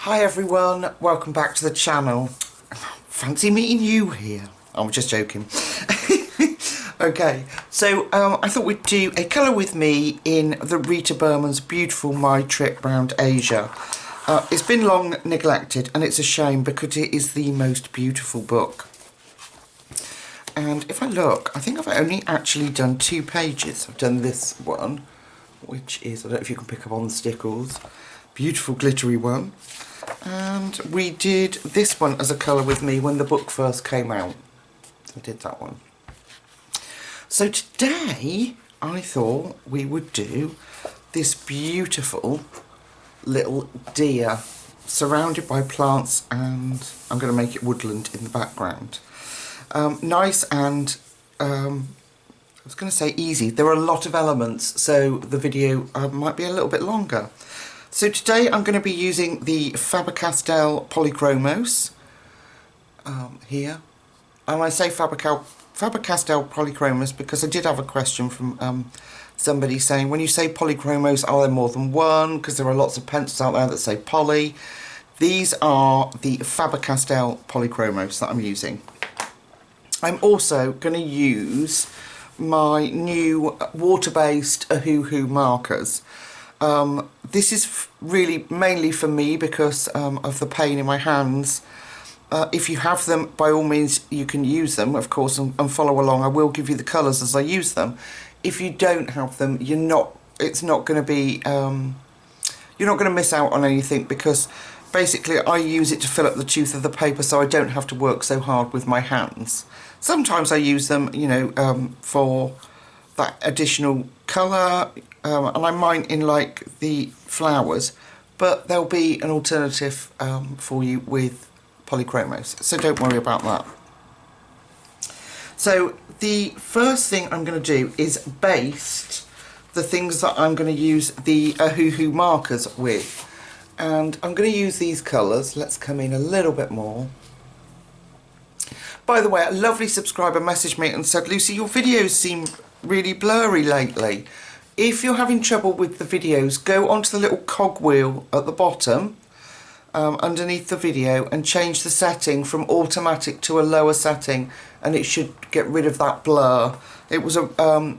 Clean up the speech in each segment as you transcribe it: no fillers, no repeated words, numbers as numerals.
Hi everyone, welcome back to the channel. Fancy meeting you here. I'm just joking. Okay, so I thought we'd do a colour with me in the Rita Berman's beautiful My Trip Round Asia. It's been long neglected and it's a shame because it is the most beautiful book. And if I look, I think I've only actually done 2 pages. I've done this one, which is, I don't know if you can pick up on the stickles, beautiful glittery one. And we did this one as a colour with me when the book first came out. So I did that one. So today I thought we would do this beautiful little deer surrounded by plants, and I'm going to make it woodland in the background. Nice and I was going to say easy. There are a lot of elements, so the video might be a little bit longer. So today I'm going to be using the Faber-Castell Polychromos here. And I say Faber-Castell Polychromos because I did have a question from somebody saying, when you say Polychromos, are there more than one? Because there are lots of pencils out there that say poly. These are the Faber-Castell Polychromos that I'm using. I'm also going to use my new water-based Ohuhu markers. This is really mainly for me because of the pain in my hands. If you have them, by all means you can use them, of course, and follow along. I will give you the colours as I use them. If you don't have them, it's not going to be, you're not going to miss out on anything, because basically I use it to fill up the tooth of the paper so I don't have to work so hard with my hands. Sometimes I use them, you know, for that additional colour, and I might in like the flowers, but there'll be an alternative for you with Polychromos, so don't worry about that. So the first thing I'm going to do is baste the things that I'm going to use the Ohuhu markers with, and I'm going to use these colours. Let's come in a little bit more. By the way, a lovely subscriber messaged me and said, Lucy, your videos seem really blurry lately. If you're having trouble with the videos, go onto the little cogwheel at the bottom underneath the video and change the setting from automatic to a lower setting, and it should get rid of that blur. It was a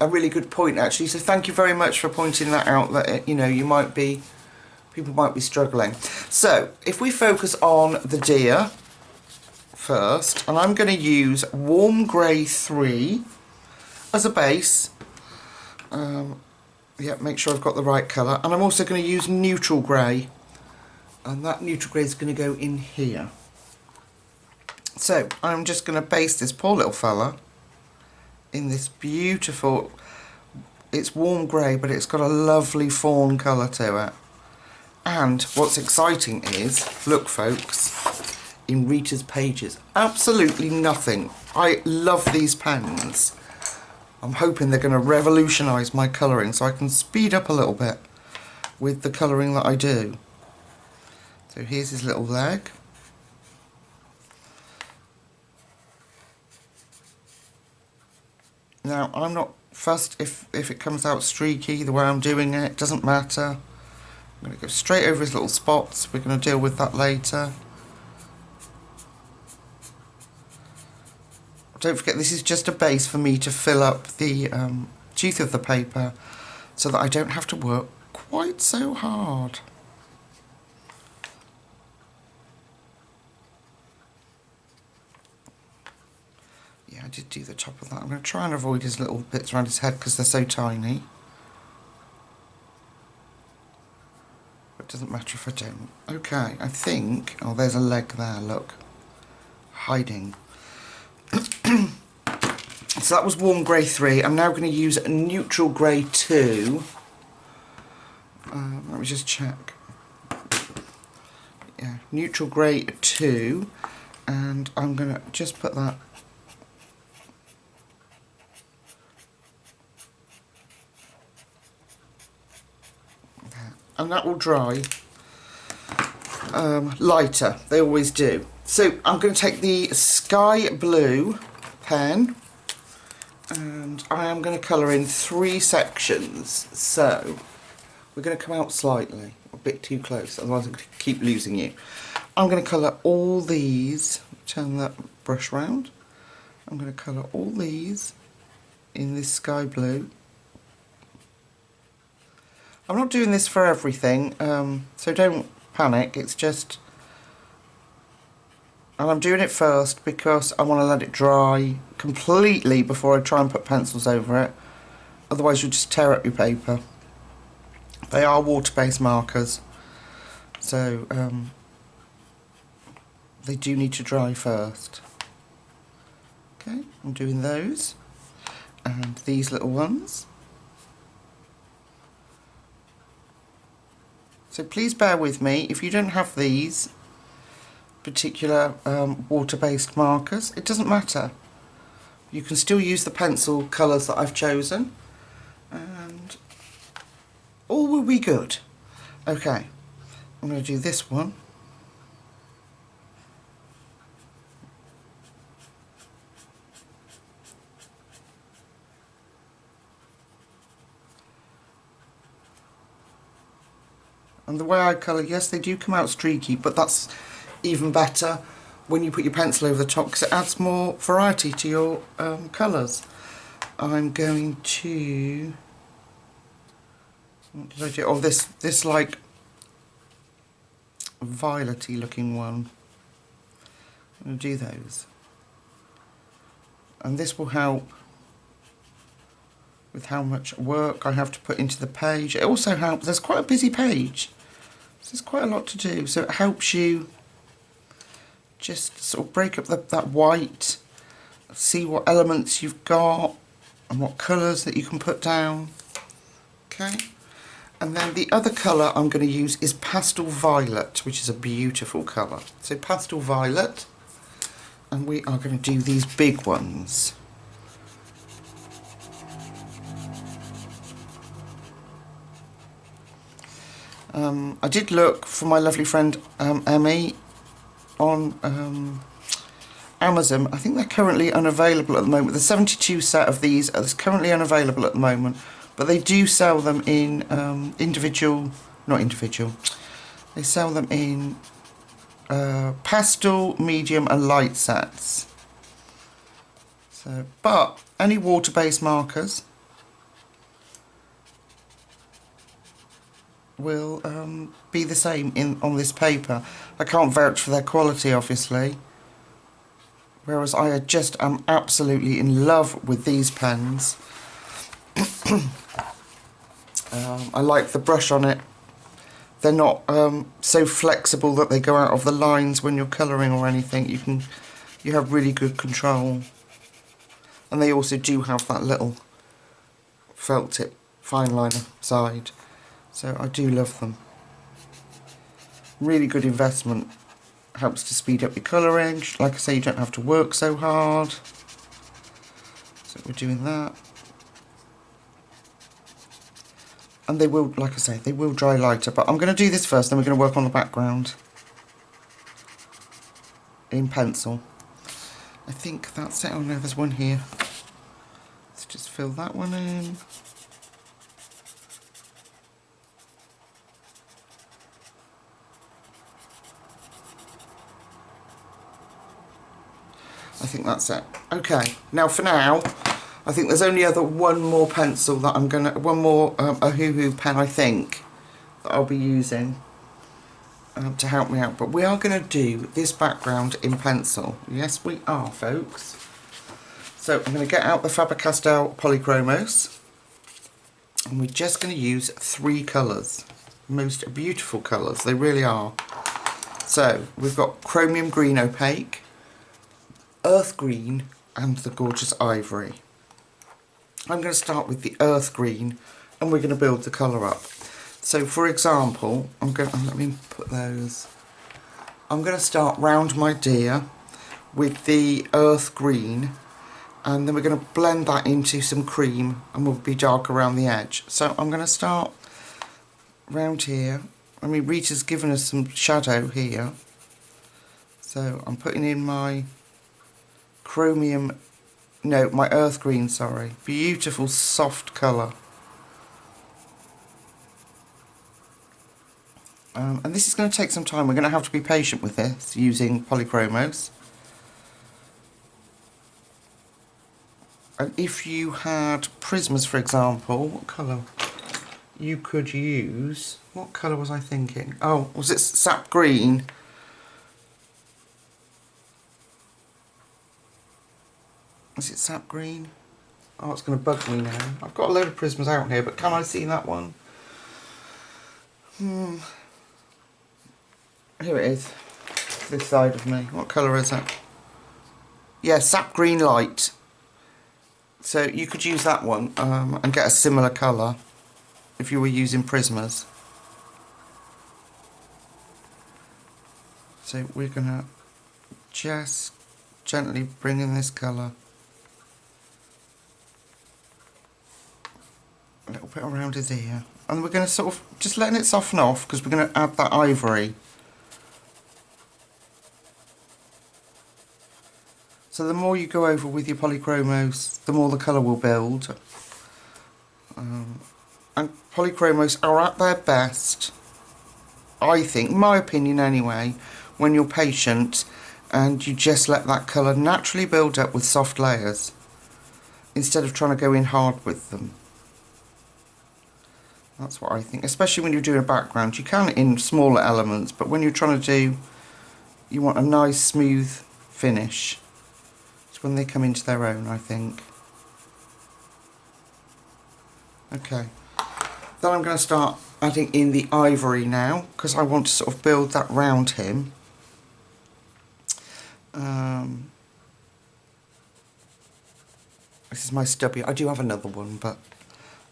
really good point actually, so thank you very much for pointing that out, that you know, people might be struggling. So if we focus on the deer first, and I'm going to use Warm Grey 3 as a base. Yeah, make sure I've got the right colour, and I'm also going to use Neutral Grey, and that Neutral Grey is going to go in here. So I'm just going to base this poor little fella in this beautiful, it's warm grey but it's got a lovely fawn colour to it. And what's exciting is, look folks, in Rita's pages, absolutely nothing. I love these pens. I'm hoping they're going to revolutionise my colouring so I can speed up a little bit with the colouring that I do. So here's his little leg. Now I'm not fussed if it comes out streaky the way I'm doing it, doesn't matter. I'm going to go straight over his little spots, we're going to deal with that later. Don't forget, this is just a base for me to fill up the teeth of the paper so that I don't have to work quite so hard. Yeah, I did do the top of that. I'm going to try and avoid his little bits around his head because they're so tiny. But it doesn't matter if I don't. Okay, I think, oh, there's a leg there, look. Hiding. So that was Warm Grey 3. I'm now going to use Neutral Grey 2. Let me just check. Yeah, Neutral Grey 2. And I'm going to just put that there. And that will dry lighter. They always do. So I'm going to take the Sky Blue pen and I am going to colour in 3 sections. So we're going to come out slightly, a bit too close, otherwise I'm going to keep losing you. I'm going to colour all these, turn that brush round. I'm going to colour all these in this sky blue. I'm not doing this for everything, so don't panic, it's just... And I'm doing it first because I want to let it dry completely before I try and put pencils over it. Otherwise you'll just tear up your paper. They are water-based markers, so they do need to dry first. Okay, I'm doing those. And these little ones. So please bear with me, if you don't have these particular water-based markers, it doesn't matter. You can still use the pencil colours that I've chosen and all will be good. Okay, I'm going to do this one. And the way I colour, yes, they do come out streaky, but that's even better when you put your pencil over the top because it adds more variety to your colours. I'm going to... What did I do? Oh, this like violety looking one. I'm going to do those. And this will help with how much work I have to put into the page. It also helps, there's quite a busy page. So there's quite a lot to do, so it helps you just sort of break up that white, see what elements you've got and what colours that you can put down. Okay, and then the other colour I'm going to use is pastel violet, which is a beautiful colour. So pastel violet, and we are going to do these big ones. I did look for my lovely friend Emmy on Amazon. I think they're currently unavailable at the moment. The 72 set of these is currently unavailable at the moment, but they do sell them in they sell them in pastel, medium and light sets. So, but any water-based markers will be the same on this paper. I can't vouch for their quality, obviously, whereas I am absolutely in love with these pens. I like the brush on it. They're not so flexible that they go out of the lines when you're colouring or anything. You have really good control, and they also do have that little felt tip fine liner side. So I do love them. Really good investment. Helps to speed up your colouring. Like I say, you don't have to work so hard. So we're doing that. And they will, like I say, they will dry lighter. But I'm going to do this first, then we're going to work on the background in pencil. I think that's it. Oh no, there's one here. Let's just fill that one in. I think that's it. Okay, now for now, I think there's only one more pencil that I'm gonna, one more Ohuhu pen I think that I'll be using to help me out. But we are gonna do this background in pencil. Yes, we are, folks. So I'm gonna get out the Faber-Castell Polychromos, and we're just gonna use 3 colours. Most beautiful colours, they really are. So we've got Chromium Green Opaque, Earth Green and the Gorgeous Ivory. I'm going to start with the Earth Green and we're going to build the colour up. So for example, let me put those. I'm going to start round my deer with the Earth Green, and then we're going to blend that into some cream and we'll be dark around the edge. So I'm going to start round here. I mean, Rita's given us some shadow here. So I'm putting in my my Earth Green, sorry. Beautiful soft colour. And this is going to take some time. We're going to have to be patient with this using polychromos. And if you had prismas, for example, what colour you could use? What colour was I thinking? Oh, was it sap green? Is it sap green? Oh, it's going to bug me now. I've got a load of prismas out here, but can I see that one? Here it is. This side of me. What colour is it? Yeah, sap green light. So you could use that one and get a similar colour if you were using prismas. So we're going to just gently bring in this colour. A little bit around his ear. And we're going to sort of just letting it soften off because we're going to add that ivory. So the more you go over with your polychromos, the more the colour will build. And polychromos are at their best, I think, my opinion anyway, when you're patient and you just let that colour naturally build up with soft layers instead of trying to go in hard with them. That's what I think, especially when you're doing a background. You can in smaller elements, but when you're trying to do, you want a nice smooth finish. It's when they come into their own, I think. Okay, then I'm going to start adding in the ivory now, because I want to sort of build that round him. This is my stubby. I do have another one, but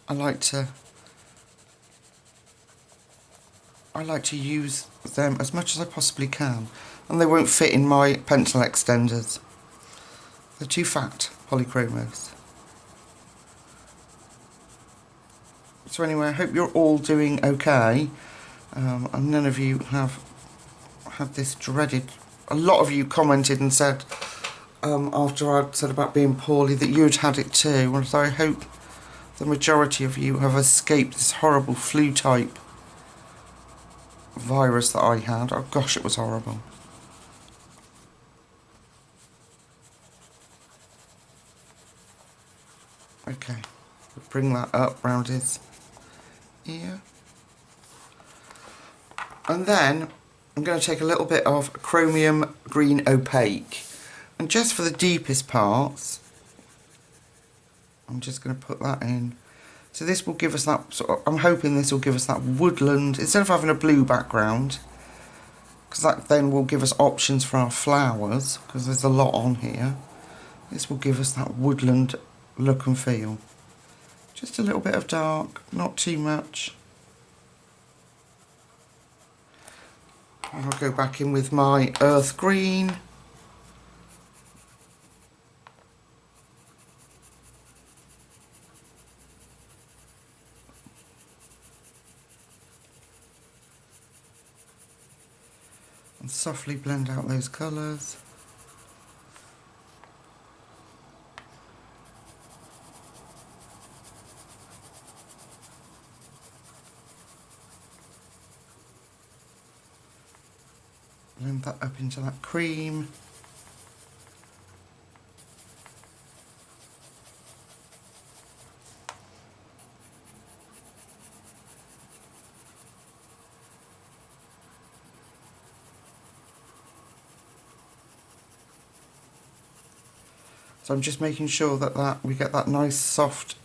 I like to use them as much as I possibly can, and they won't fit in my pencil extenders. They're too fat, polychromos. So anyway, I hope you're all doing okay, and none of you have had this dreaded... A lot of you commented and said, after I'd said about being poorly, that you'd had it too, and so I hope the majority of you have escaped this horrible flu-type virus that I had. Oh gosh, it was horrible. Okay, bring that up round his ear. And then I'm going to take a little bit of chromium green opaque, and just for the deepest parts I'm just going to put that in. So this will give us that sort of, I'm hoping this will give us that woodland, instead of having a blue background, because that then will give us options for our flowers, because there's a lot on here. This will give us that woodland look and feel. Just a little bit of dark, not too much. And I'll go back in with my earth green. And softly blend out those colours. Blend that up into that cream. So I'm just making sure that we get that nice soft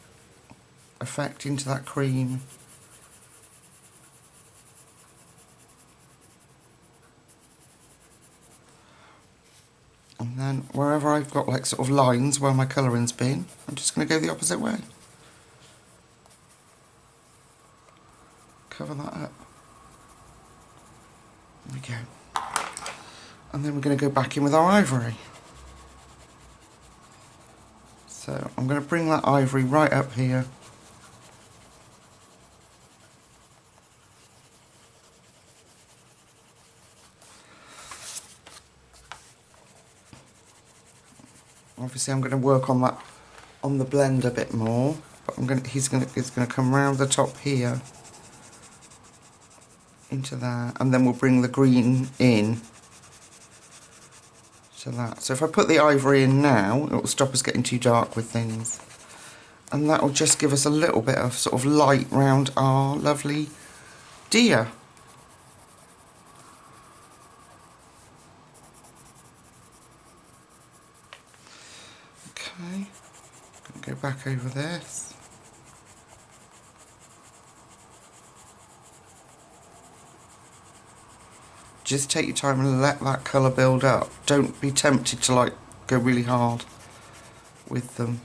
effect into that cream. And then wherever I've got like sort of lines where my colouring's been, I'm just going to go the opposite way. Cover that up. There we go. And then we're going to go back in with our ivory. So I'm going to bring that ivory right up here. Obviously I'm going to work on that on the blend a bit more, but it's going to come round the top here into there, and then we'll bring the green in to that. So if I put the ivory in now, it will stop us getting too dark with things. And that will just give us a little bit of sort of light round our lovely deer. Okay, gonna go back over this. Just take your time and let that colour build up. Don't be tempted to like go really hard with them.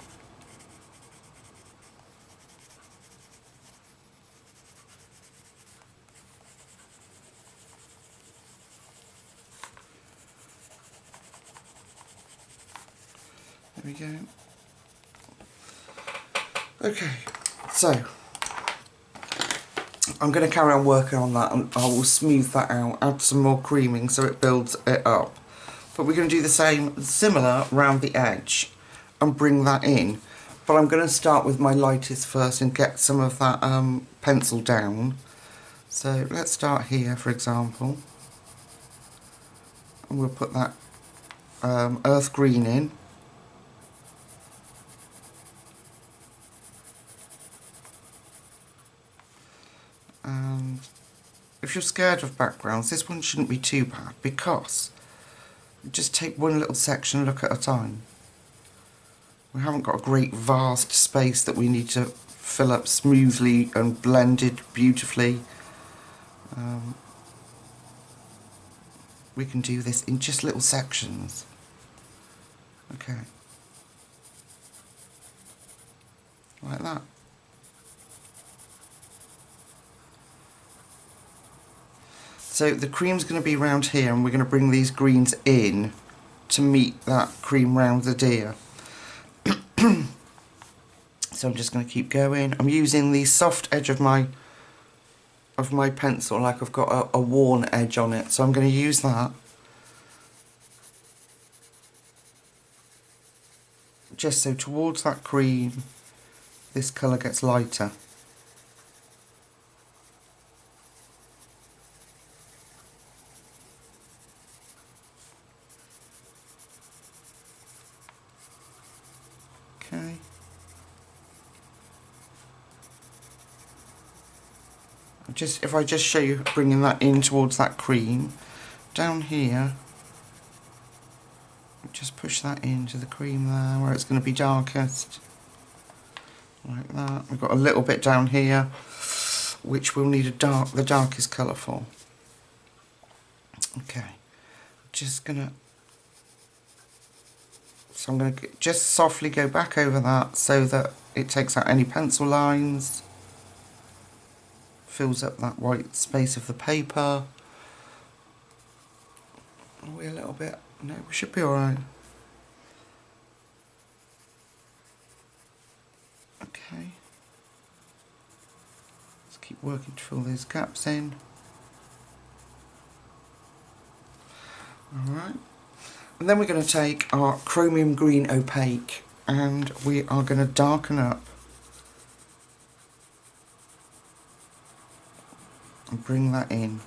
There we go. Okay, so I'm going to carry on working on that, and I will smooth that out, add some more creaming so it builds it up. But we're going to do the same, similar around the edge and bring that in. But I'm going to start with my lightest first and get some of that pencil down. So let's start here, for example. And we'll put that earth green in. And if you're scared of backgrounds, this one shouldn't be too bad, because you just take one little section, look at a time. We haven't got a great vast space that we need to fill up smoothly and blended beautifully. We can do this in just little sections. Okay. Like that. So the cream's going to be around here, and we're going to bring these greens in to meet that cream round the deer. So I'm just going to keep going. I'm using the soft edge of my pencil, like I've got a worn edge on it, so I'm going to use that. Just so towards that cream, this colour gets lighter. Okay. If I just show you bringing that in towards that cream, down here, just push that into the cream there where it's going to be darkest, like that. We've got a little bit down here which we'll need the darkest colour for. Okay, so I'm going to just softly go back over that so that it takes out any pencil lines, fills up that white space of the paper. Are we a little bit? No, we should be alright. Okay. Let's keep working to fill those gaps in. Alright. And then we're going to take our chromium green opaque, and we are going to darken up and bring that in.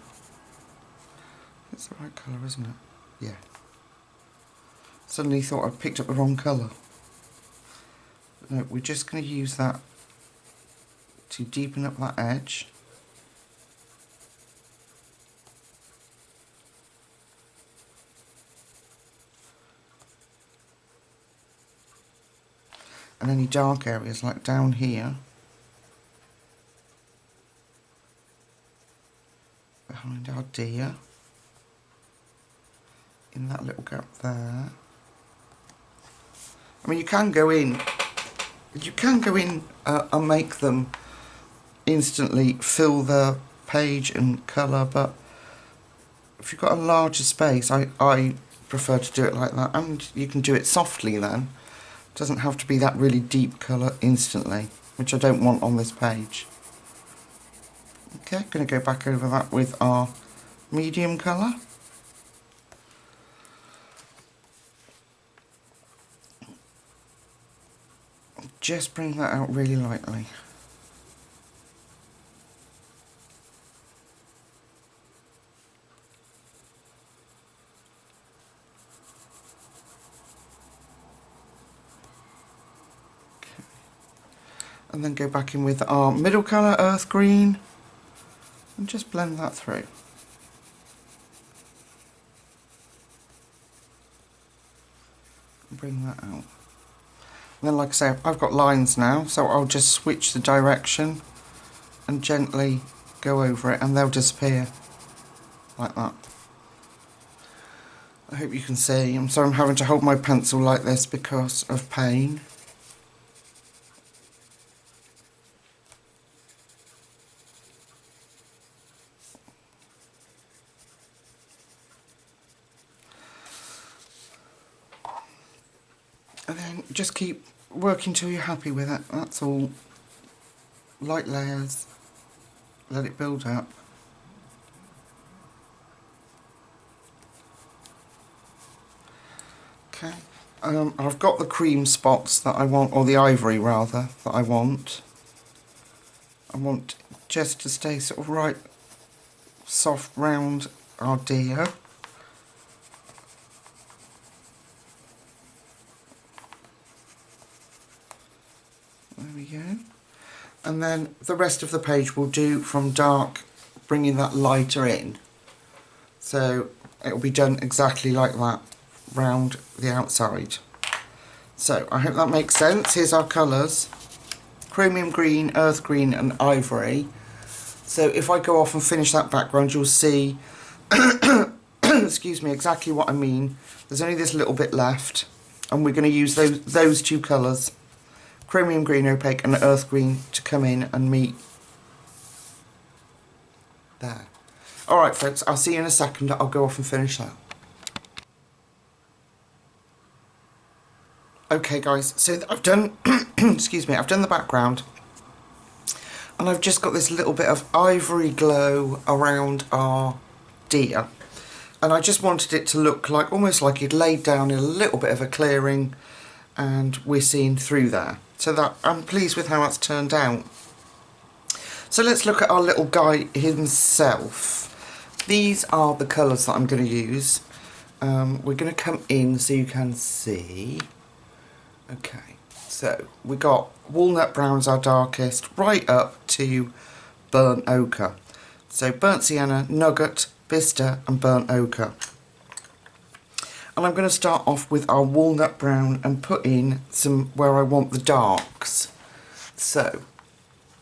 It's the right colour, isn't it? Yeah. Suddenly thought I'd picked up the wrong colour. But no, we're just going to use that to deepen up that edge. And any dark areas like down here, behind our deer, in that little gap there. I mean, you can go in and make them instantly fill the page and colour, but if you've got a larger space, I prefer to do it like that, and you can do it softly then. It doesn't have to be that really deep colour instantly, which I don't want on this page. Okay, going to go back over that with our medium colour. Just bring that out really lightly. And then go back in with our middle colour, earth green, and just blend that through. Bring that out. And then, like I say, I've got lines now, so I'll just switch the direction and gently go over it, and they'll disappear like that. I hope you can see. I'm sorry I'm having to hold my pencil like this because of pain. And then just keep working till you're happy with it, that's all. Light layers, let it build up. Okay, I've got the cream spots that I want, or the ivory rather, that I want. I want just to stay sort of right soft round our deer. There we go. And then the rest of the page will do from dark, bringing that lighter in. So it'll be done exactly like that, round the outside. So I hope that makes sense. Here's our colours: chromium green, earth green and ivory. So if I go off and finish that background, you'll see excuse me, exactly what I mean. There's only this little bit left, and we're going to use those two colours, chromium green opaque and earth green, to come in and meet there. Alright folks, I'll see you in a second. I'll go off and finish that. Okay guys, so I've done excuse me, I've done the background, and I've just got this little bit of ivory glow around our deer, and I just wanted it to look like, almost like it laid down in a little bit of a clearing and we're seeing through there. So that I'm pleased with how that's turned out. So let's look at our little guy himself. These are the colours that I'm going to use. We're going to come in so you can see. Okay, so we got walnut brown's our darkest, right up to burnt ochre. So burnt sienna, nugget, vista and burnt ochre. And I'm going to start off with our walnut brown and put in some where I want the darks. So,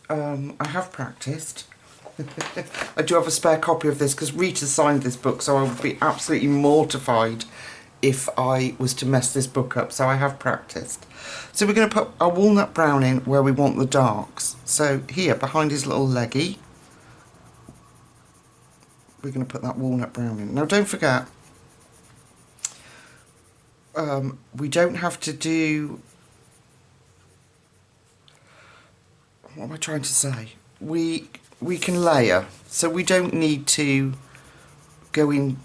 I have practiced. I do have a spare copy of this because Rita signed this book, so I would be absolutely mortified if I was to mess this book up, so I have practiced. So we're going to put our walnut brown in where we want the darks. So here, behind his little leggy, we're going to put that walnut brown in. Now don't forget, we don't have to do... What am I trying to say? We can layer, so we don't need to go in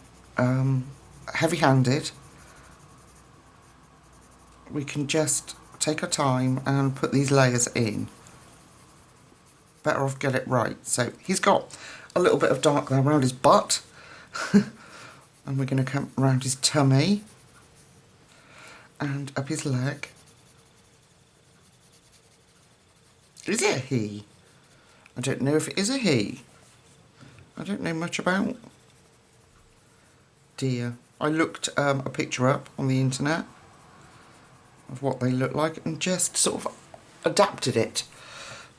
heavy-handed. We can just take our time and put these layers in. Better off get it right. So he's got a little bit of dark there around his butt. And we're going to come around his tummy and up his leg. Is it a he? I don't know if it is a he. I don't know much about deer. I looked a picture up on the internet of what they look like and just sort of adapted it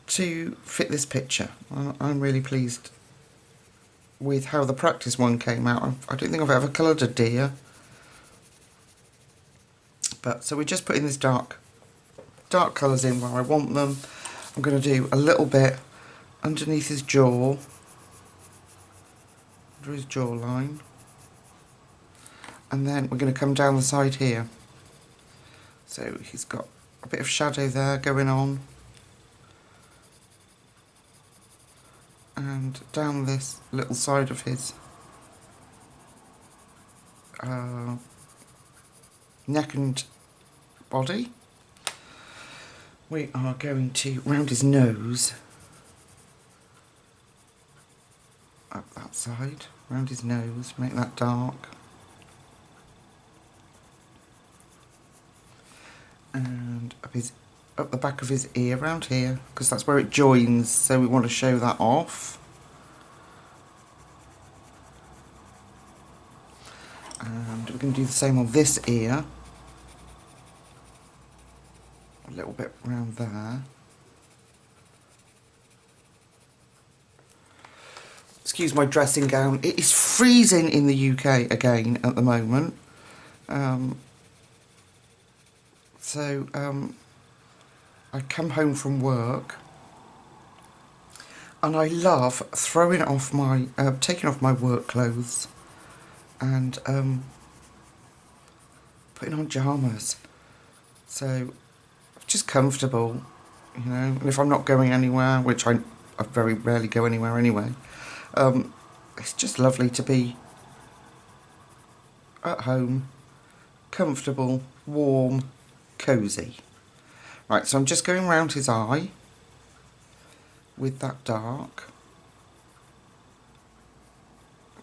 to fit this picture. I'm really pleased with how the practice one came out. I don't think I've ever coloured a deer. But so we're just putting this dark colours in where I want them. I'm going to do a little bit underneath his jaw, under his jawline, and then we're going to come down the side here. So he's got a bit of shadow there going on, and down this little side of his neck and body. We are going to round his nose, up that side, round his nose, make that dark, and up his up the back of his ear, around here, because that's where it joins, so we want to show that off. And we're going to do the same on this ear. A little bit around there. Excuse my dressing gown. It is freezing in the UK again at the moment. I come home from work and I love throwing off my, taking off my work clothes and putting on pyjamas. So, just comfortable, you know, and if I'm not going anywhere, which I very rarely go anywhere anyway, it's just lovely to be at home, comfortable, warm, cosy. Right, so I'm just going round his eye with that dark.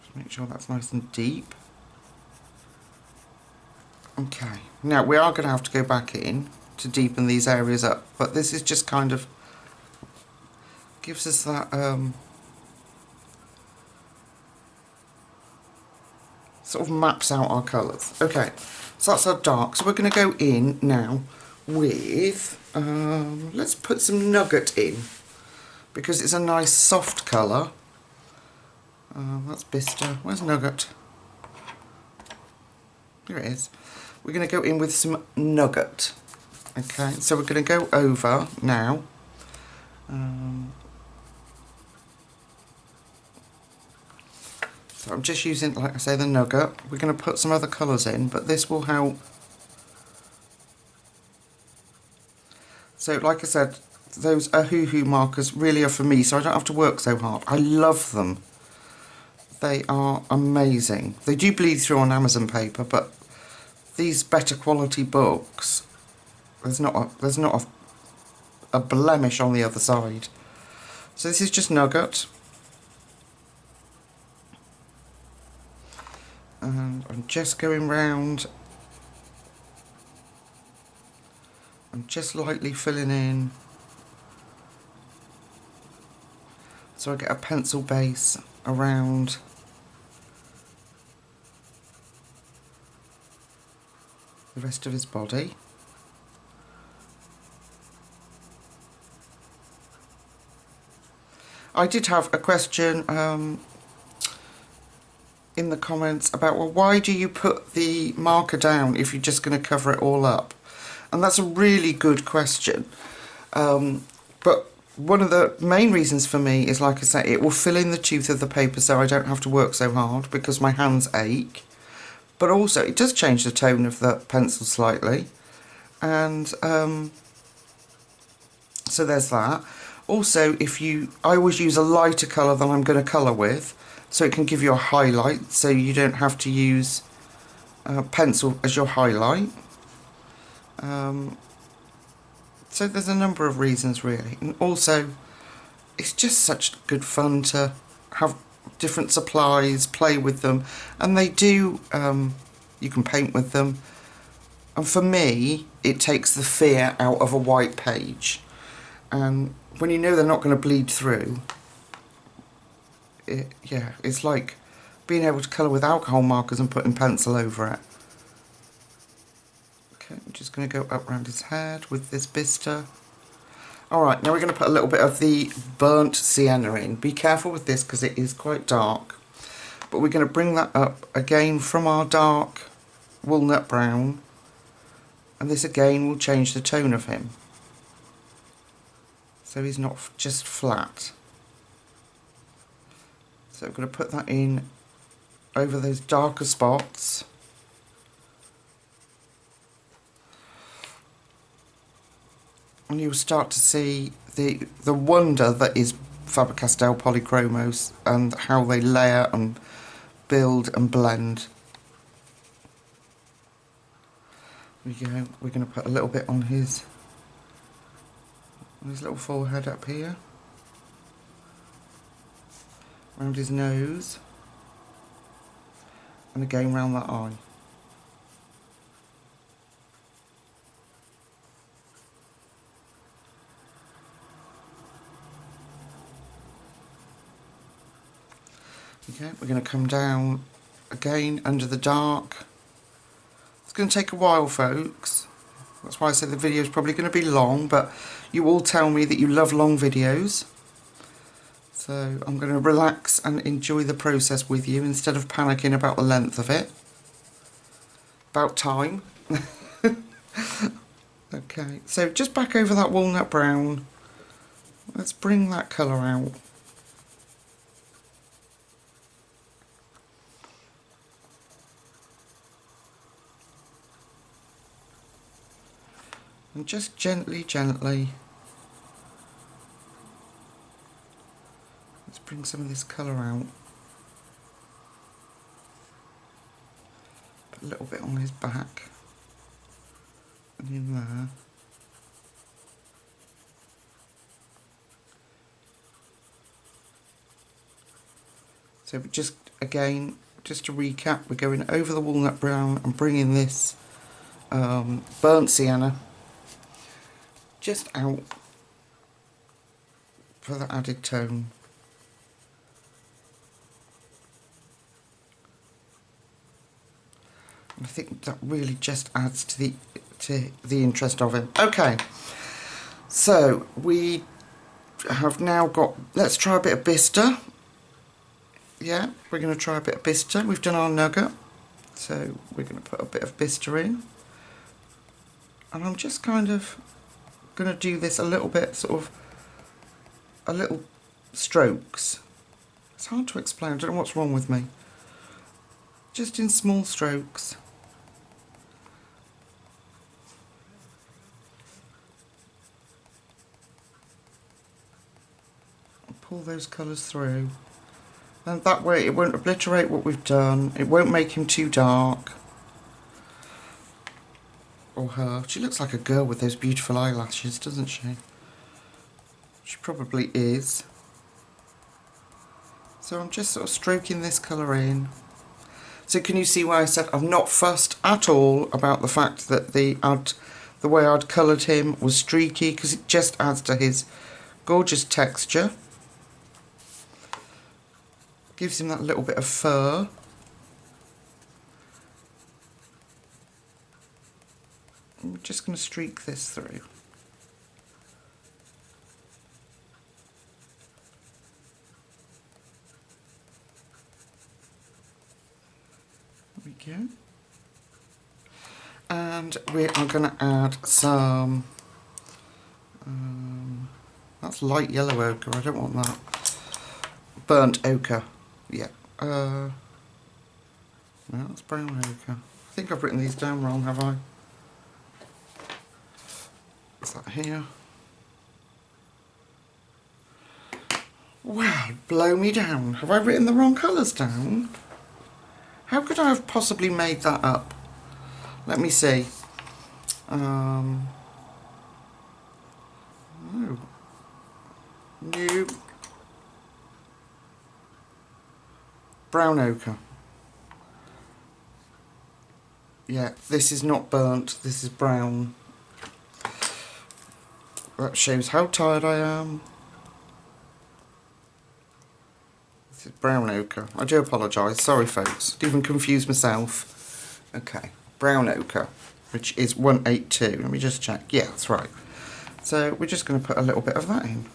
Just make sure that's nice and deep. Okay, now we are going to have to go back in to deepen these areas up, but this is just kind of gives us that sort of maps out our colours. Okay, so that's our dark. So we're going to go in now with, let's put some nugget in, because it's a nice soft colour. That's Bister. Where's nugget? Here it is. We're going to go in with some nugget. Okay, so we're going to go over now. So I'm just using, like I say, the nugget. We're going to put some other colours in, but this will help. So, like I said, those Ahuhu markers really are for me, so I don't have to work so hard. I love them. They are amazing. They do bleed through on Amazon paper, but these better quality books, there's not a blemish on the other side. So this is just nugget. And I'm just going round. I'm just lightly filling in, so I get a pencil base around the rest of his body. I did have a question in the comments about, well, why do you put the marker down if you're just going to cover it all up? And that's a really good question. But one of the main reasons for me is, like I say, it will fill in the tooth of the paper so I don't have to work so hard because my hands ache. But also, it does change the tone of the pencil slightly. And so there's that. Also, I always use a lighter colour than I'm going to colour with, so it can give you a highlight, so you don't have to use pencil as your highlight. So there's a number of reasons really, and also it's just such good fun to have different supplies, play with them, and they do, you can paint with them, and for me it takes the fear out of a white page, and when you know they're not going to bleed through, yeah, it's like being able to colour with alcohol markers and putting pencil over it. Okay, I'm just going to go up around his head with this Bister. Alright, now we're going to put a little bit of the burnt sienna in. Be careful with this because it is quite dark. But we're going to bring that up again from our dark walnut brown. And this again will change the tone of him. So he's not just flat. So we're going to put that in over those darker spots. And you'll start to see the wonder that is Faber-Castell polychromos and how they layer and build and blend. There we go. We're going to put a little bit on his little forehead up here, around his nose, and again round that eye. Okay, we're going to come down again under the dark. It's going to take a while, folks. That's why I said the video is probably going to be long, but you all tell me that you love long videos. So I'm going to relax and enjoy the process with you instead of panicking about the length of it. About time. Okay, so just back over that walnut brown. Let's bring that colour out. And just gently, gently, let's bring some of this colour out. Put a little bit on his back and in there. So just again, just to recap, we're going over the walnut brown and bringing this burnt sienna just out for the added tone. And I think that really just adds to the interest of it. Okay, so we have now got, let's try a bit of Bista. Yeah, we're going to try a bit of Bista. We've done our nugget, so we're going to put a bit of Bista in. And I'm just kind of going to do this a little bit, sort of, a little strokes. It's hard to explain, I don't know what's wrong with me. Just in small strokes. Pull those colours through. And that way it won't obliterate what we've done. It won't make him too dark. Or her. She looks like a girl with those beautiful eyelashes, doesn't she? She probably is. So I'm just sort of stroking this colour in. So can you see why I said I'm not fussed at all about the fact that the way I'd coloured him was streaky, because it just adds to his gorgeous texture. Gives him that little bit of fur. I'm just going to streak this through. There we go. And we are going to add some, that's light yellow ochre, I don't want that. Burnt ochre. Yeah. No, that's brown ochre. I think I've written these down wrong, have I? Is that here? Wow, blow me down. Have I written the wrong colours down? How could I have possibly made that up? Let me see. No. New. Brown ochre. Yeah, this is not burnt, this is brown. That shows how tired I am. This is brown ochre. I do apologise, sorry folks, I'd even confused myself. Okay, brown ochre, which is 182. Let me just check. Yeah, that's right. So we're just going to put a little bit of that in.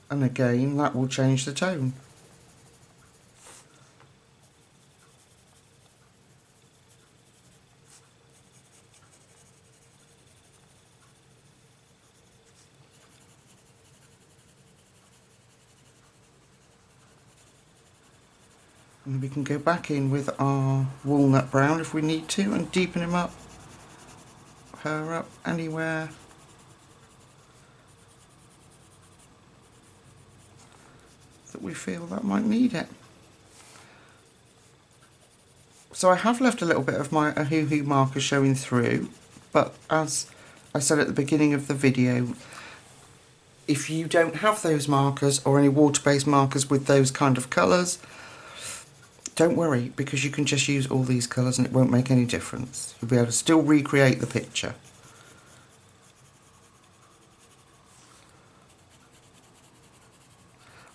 And again, that will change the tone. And we can go back in with our walnut brown if we need to and deepen him up, her up anywhere. That we feel that might need it. So I have left a little bit of my Ohuhu marker showing through, but as I said at the beginning of the video, if you don't have those markers or any water-based markers with those kind of colours, don't worry, because you can just use all these colours and it won't make any difference. You'll be able to still recreate the picture.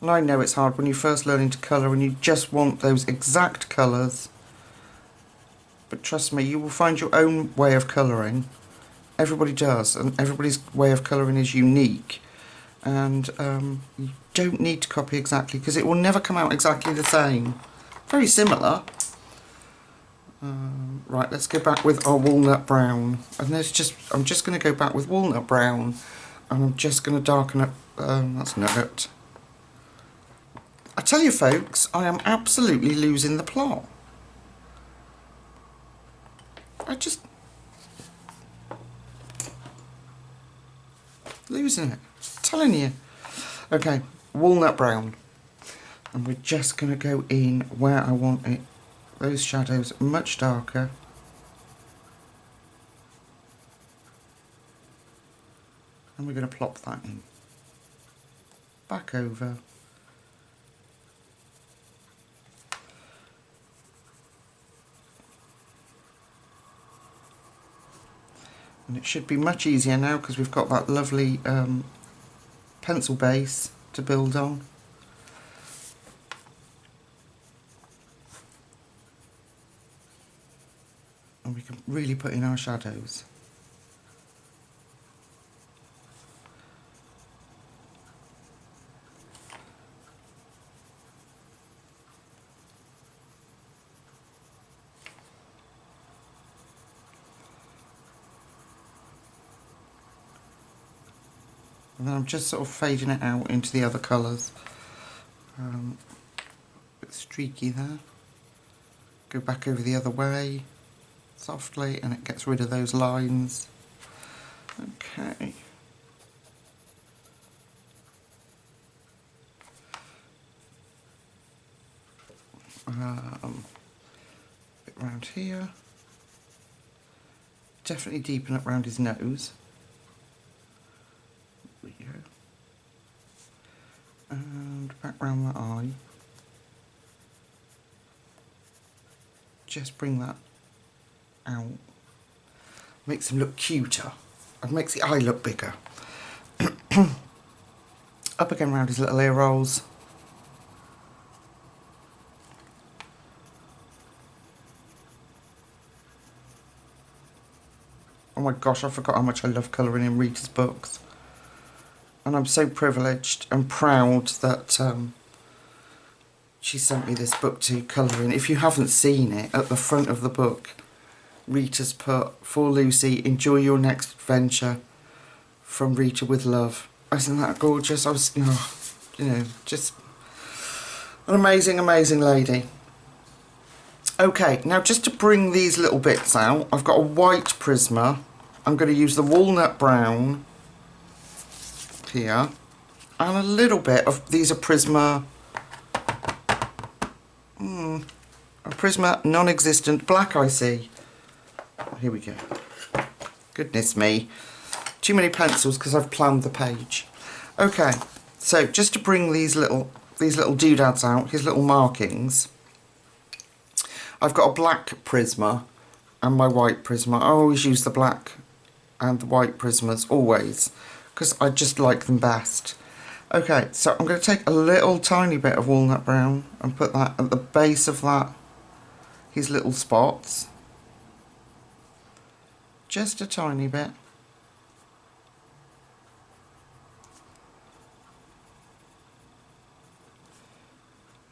And I know it's hard when you're first learning to colour and you just want those exact colours. But trust me, you will find your own way of colouring. Everybody does, and everybody's way of colouring is unique. And you don't need to copy exactly, because it will never come out exactly the same. Very similar. Right, let's go back with our walnut brown. And I'm just going to go back with walnut brown, and I'm just going to darken up. That's nugget. I tell you, folks, I am absolutely losing the plot. Losing it. Telling you. Okay, walnut brown. And we're just going to go in where I want it. Those shadows much darker. And we're going to plop that in. Back over. And it should be much easier now because we've got that lovely pencil base to build on. And we can really put in our shadows. And then I'm just sort of fading it out into the other colours. A bit streaky there. Go back over the other way softly and it gets rid of those lines. Okay. A bit round here. Definitely deepen up round his nose. There we go. And back round the eye. Just bring that out. Makes him look cuter. And makes the eye look bigger. Up again round his little ear rolls. Oh my gosh, I forgot how much I love colouring in Rita's books. And I'm so privileged and proud that she sent me this book to colour in. If you haven't seen it, at the front of the book, Rita's put, "For Lucy, enjoy your next adventure. From Rita with love." Isn't that gorgeous? I was, you know, just an amazing, amazing lady. Okay, now just to bring these little bits out, I've got a white Prisma. I'm going to use the walnut brown here. And a little bit of, these are Prisma, a Prisma non-existent black I see. Here we go. Goodness me. Too many pencils because I've planned the page. Okay, so just to bring these little doodads out, his little markings, I've got a black Prisma and my white Prisma. I always use the black and the white Prismas, always, because I just like them best. Okay, so I'm going to take a little tiny bit of walnut brown and put that at the base of that, his little spots. Just a tiny bit.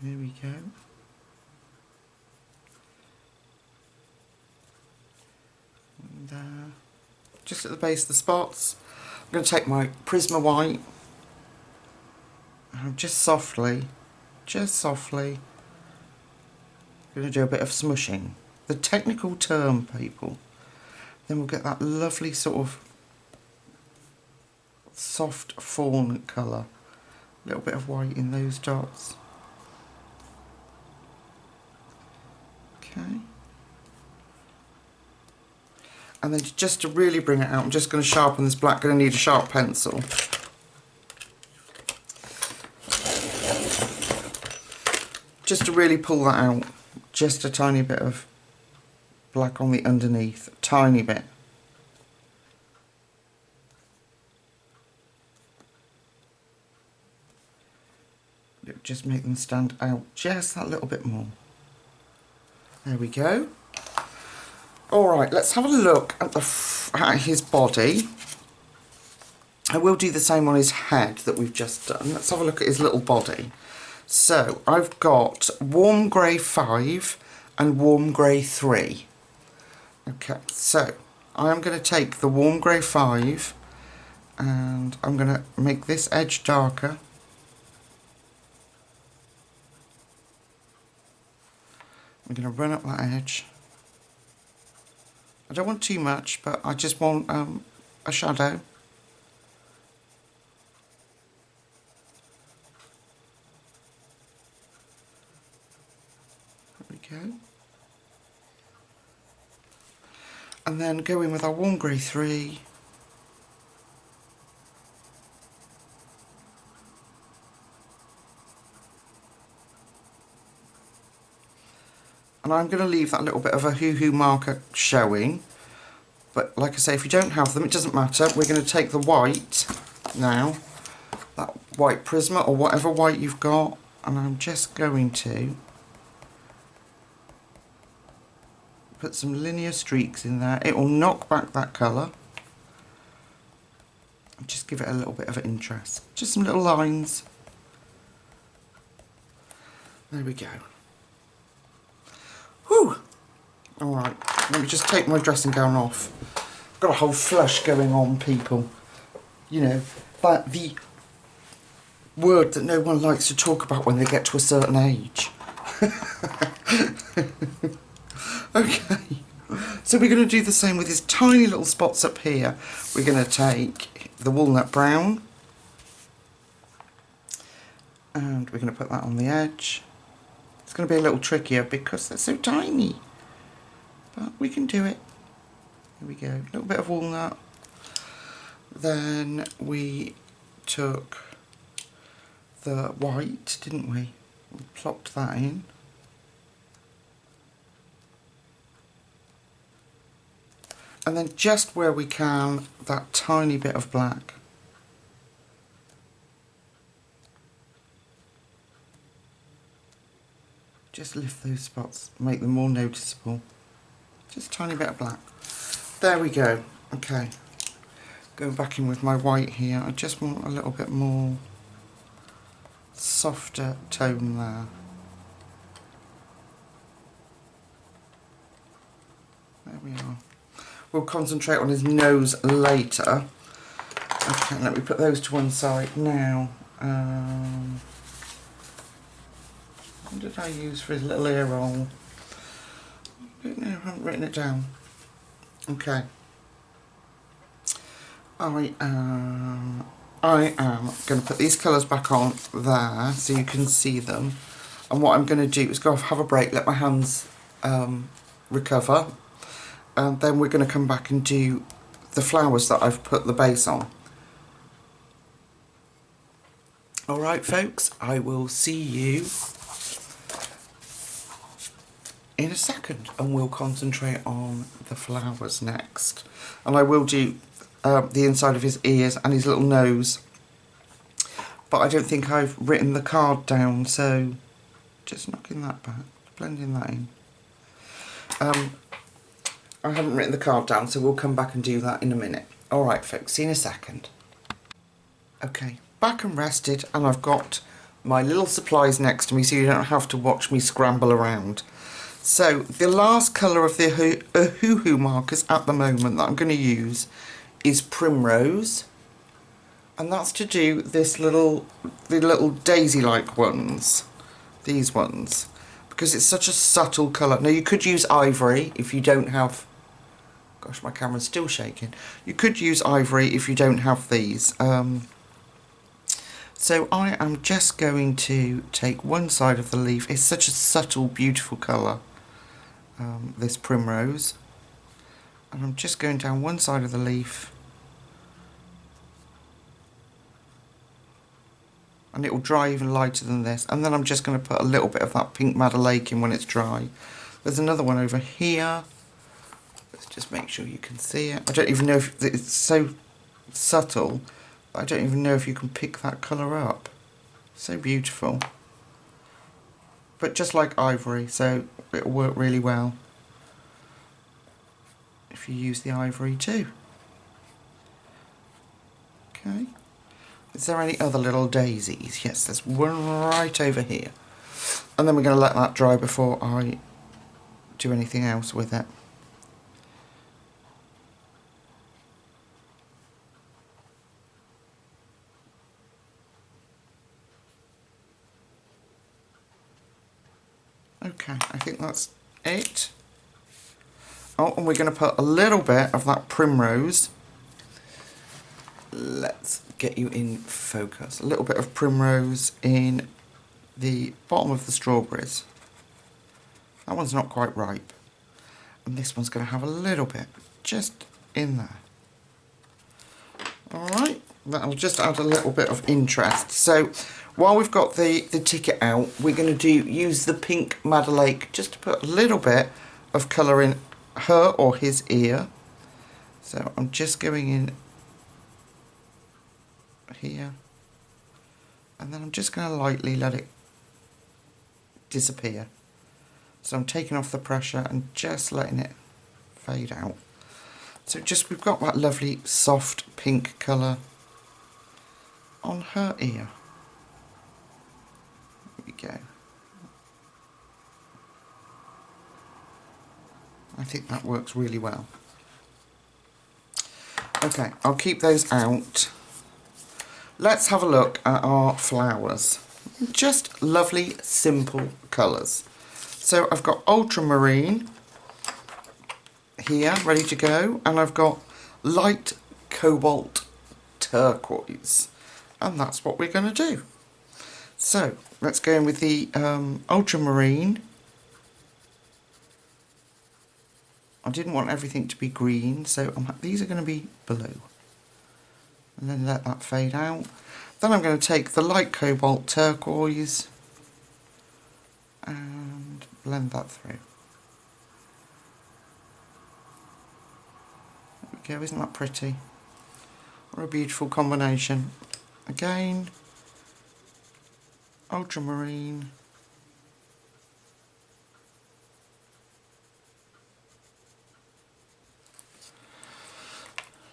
There we go. And just at the base of the spots, I'm going to take my Prisma white and just softly, going to do a bit of smushing. The technical term, people. Then we'll get that lovely sort of soft fawn colour. A little bit of white in those dots. Okay. And then just to really bring it out, I'm just going to sharpen this black. Going to need a sharp pencil. Just to really pull that out. Just a tiny bit of black on the underneath. A tiny bit. just make them stand out just that little bit more. There we go. Alright, let's have a look at his body. I will do the same on his head that we've just done. Let's have a look at his little body. So, I've got warm grey 5 and warm grey 3. Okay, so I'm going to take the warm grey 5 and I'm going to make this edge darker. I'm going to run up that edge. I don't want too much, but I just want a shadow. There we go. And then go in with our warm grey 3. And I'm going to leave that little bit of a hoo-hoo marker showing. But like I say, if you don't have them, it doesn't matter. We're going to take the white now, that white Prisma or whatever white you've got, and I'm just going to put some linear streaks in there. It will knock back that colour. And just give it a little bit of interest. Just some little lines. There we go. Whew! Alright, let me just take my dressing gown off. I've got a whole flush going on, people. You know, but the word that no one likes to talk about when they get to a certain age. Okay, so we're going to do the same with his tiny little spots up here. We're going to take the walnut brown and we're going to put that on the edge. It's going to be a little trickier because they're so tiny, but we can do it. Here we go, a little bit of walnut. Then we took the white, didn't we? We plopped that in. And then just where we can, that tiny bit of black. Just lift those spots, make them more noticeable. Just a tiny bit of black. There we go. Okay. Going back in with my white here, I just want a little bit more softer tone there. There we are. We'll concentrate on his nose later. Okay, let me put those to one side now. What did I use for his little ear roll? I don't know, I haven't written it down. Okay. I am going to put these colours back on there so you can see them. And what I'm going to do is go off, have a break, let my hands recover. And then we're going to come back and do the flowers that I've put the base on. Alright folks, I will see you in a second and we'll concentrate on the flowers next. And I will do the inside of his ears and his little nose. But I don't think I've written the card down, so just knocking that back, blending that in. I haven't written the card down, so we'll come back and do that in a minute. Alright folks, see you in a second. Okay, back and rested, and I've got my little supplies next to me so you don't have to watch me scramble around. So, the last colour of the hoo-hoo markers at the moment that I'm going to use is Primrose. And that's to do the little daisy-like ones. These ones. Because it's such a subtle colour. Now, you could use Ivory if you don't have... Gosh, my camera's still shaking. You could use Ivory if you don't have these. So I am just going to take one side of the leaf. It's such a subtle, beautiful colour, this Primrose. And I'm just going down one side of the leaf. And it will dry even lighter than this. And then I'm just going to put a little bit of that pink Madder Lake in when it's dry. There's another one over here. Let's just make sure you can see it. I don't even know if it's so subtle. I don't even know if you can pick that colour up. So beautiful. but just like ivory, so it'll work really well if you use the ivory too. Okay. Is there any other little daisies? Yes, there's one right over here. And then we're going to let that dry before I do anything else with it. Okay, I think that's it. Oh, and we're going to put a little bit of that primrose. Let's get you in focus. A little bit of primrose in the bottom of the strawberries. That one's not quite ripe. And this one's going to have a little bit just in there. Alright, that'll just add a little bit of interest. So while we've got the ticket out, we're going to use the pink Madder Lake just to put a little bit of colour in her or his ear. So I'm just going in here, and then I'm just going to lightly let it disappear. So I'm taking off the pressure and just letting it fade out. So just we've got that lovely soft pink colour on her ear. There we go. I think that works really well. Okay, I'll keep those out. Let's have a look at our flowers. Just lovely, simple colours. So I've got ultramarine here, ready to go, and I've got light cobalt turquoise. And that's what we're going to do. So, let's go in with the ultramarine. I didn't want everything to be green, so these are going to be blue. And then let that fade out. Then I'm going to take the light cobalt turquoise and blend that through. There we go, isn't that pretty? What a beautiful combination. Again, ultramarine.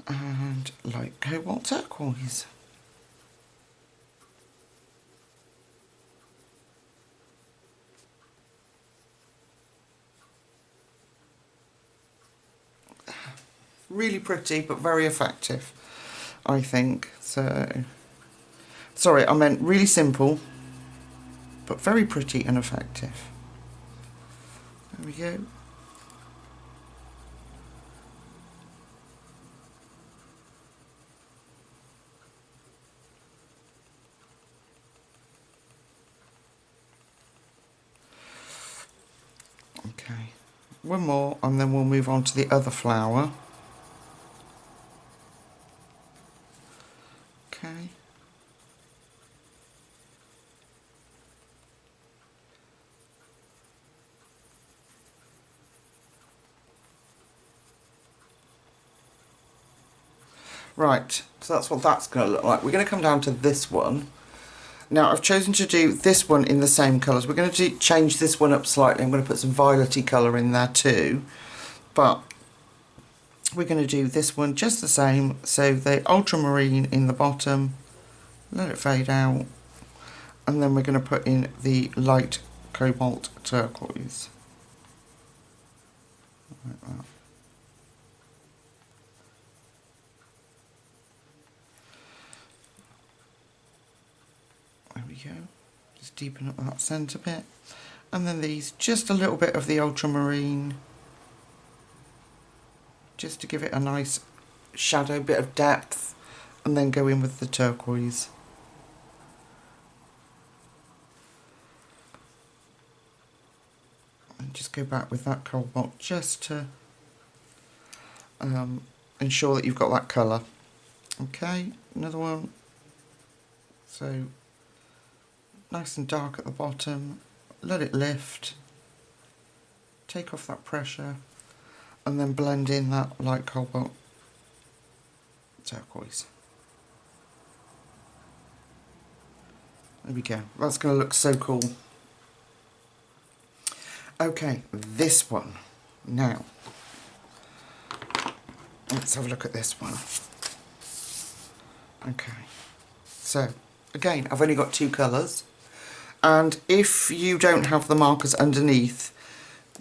And light cobalt turquoise. Really pretty, but very effective, I think. So, sorry, I meant really simple, but very pretty and effective. There we go. Okay, one more, and then we'll move on to the other flower. Okay. Right, so that's what that's going to look like. We're going to come down to this one. Now, I've chosen to do this one in the same colours. We're going to change this one up slightly. I'm going to put some violet-y colour in there too. But we're going to do this one just the same. So the ultramarine in the bottom, let it fade out. And then we're going to put in the light cobalt turquoise. Like that. There we go, just deepen up that centre bit, and then these, just a little bit of the ultramarine, just to give it a nice shadow, bit of depth, and then go in with the turquoise. And just go back with that cobalt just to ensure that you've got that colour. Okay, another one. So nice and dark at the bottom, let it lift, take off that pressure, and then blend in that light cobalt turquoise. There we go, that's going to look so cool. Okay, this one. Now, let's have a look at this one. Okay, so again, I've only got 2 colours, and if you don't have the markers underneath,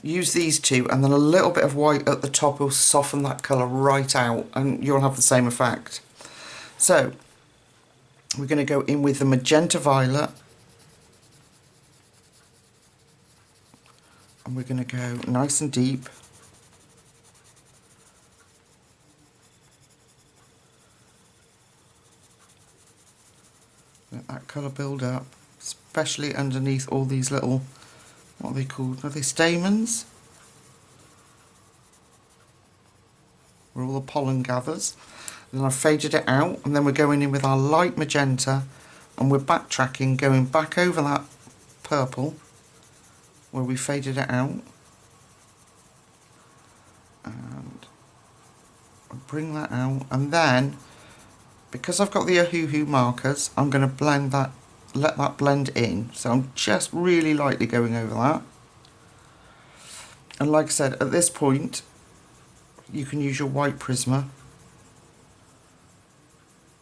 use these 2, and then a little bit of white at the top will soften that colour right out, and you'll have the same effect. So we're going to go in with the magenta violet, and we're going to go nice and deep. Let that colour build up, especially underneath all these little, what are they called? Are they stamens? Where all the pollen gathers. Then I've faded it out, and then we're going in with our light magenta, and we're backtracking, going back over that purple where we faded it out, and bring that out, and then because I've got the Ohuhu markers, I'm going to blend that, let that blend in. So I'm just really lightly going over that. And like I said, at this point, you can use your white Prisma,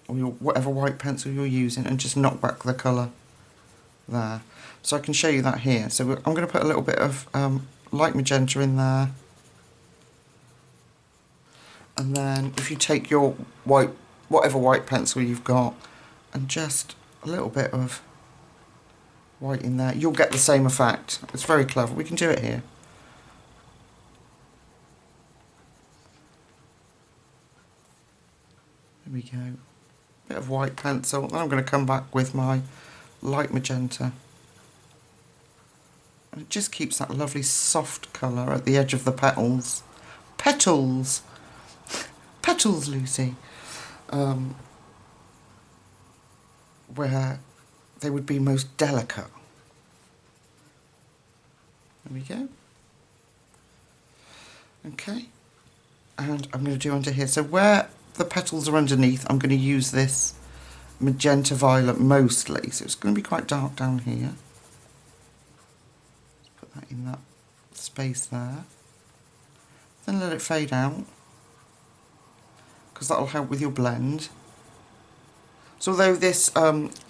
or your whatever white pencil you're using, and just knock back the colour there. So I can show you that here. So I'm going to put a little bit of light magenta in there. And then if you take your white, whatever white pencil you've got, and just a little bit of white in there, you'll get the same effect. It's very clever. We can do it here. There we go. Bit of white pencil. Then I'm going to come back with my light magenta. And it just keeps that lovely soft colour at the edge of the petals. Petals! Petals, Lucy. Where they would be most delicate. There we go. Okay. And I'm going to do under here. So where the petals are underneath, I'm going to use this magenta violet mostly. So it's going to be quite dark down here. Let's put that in that space there. Then let it fade out, because that'll help with your blend. So although this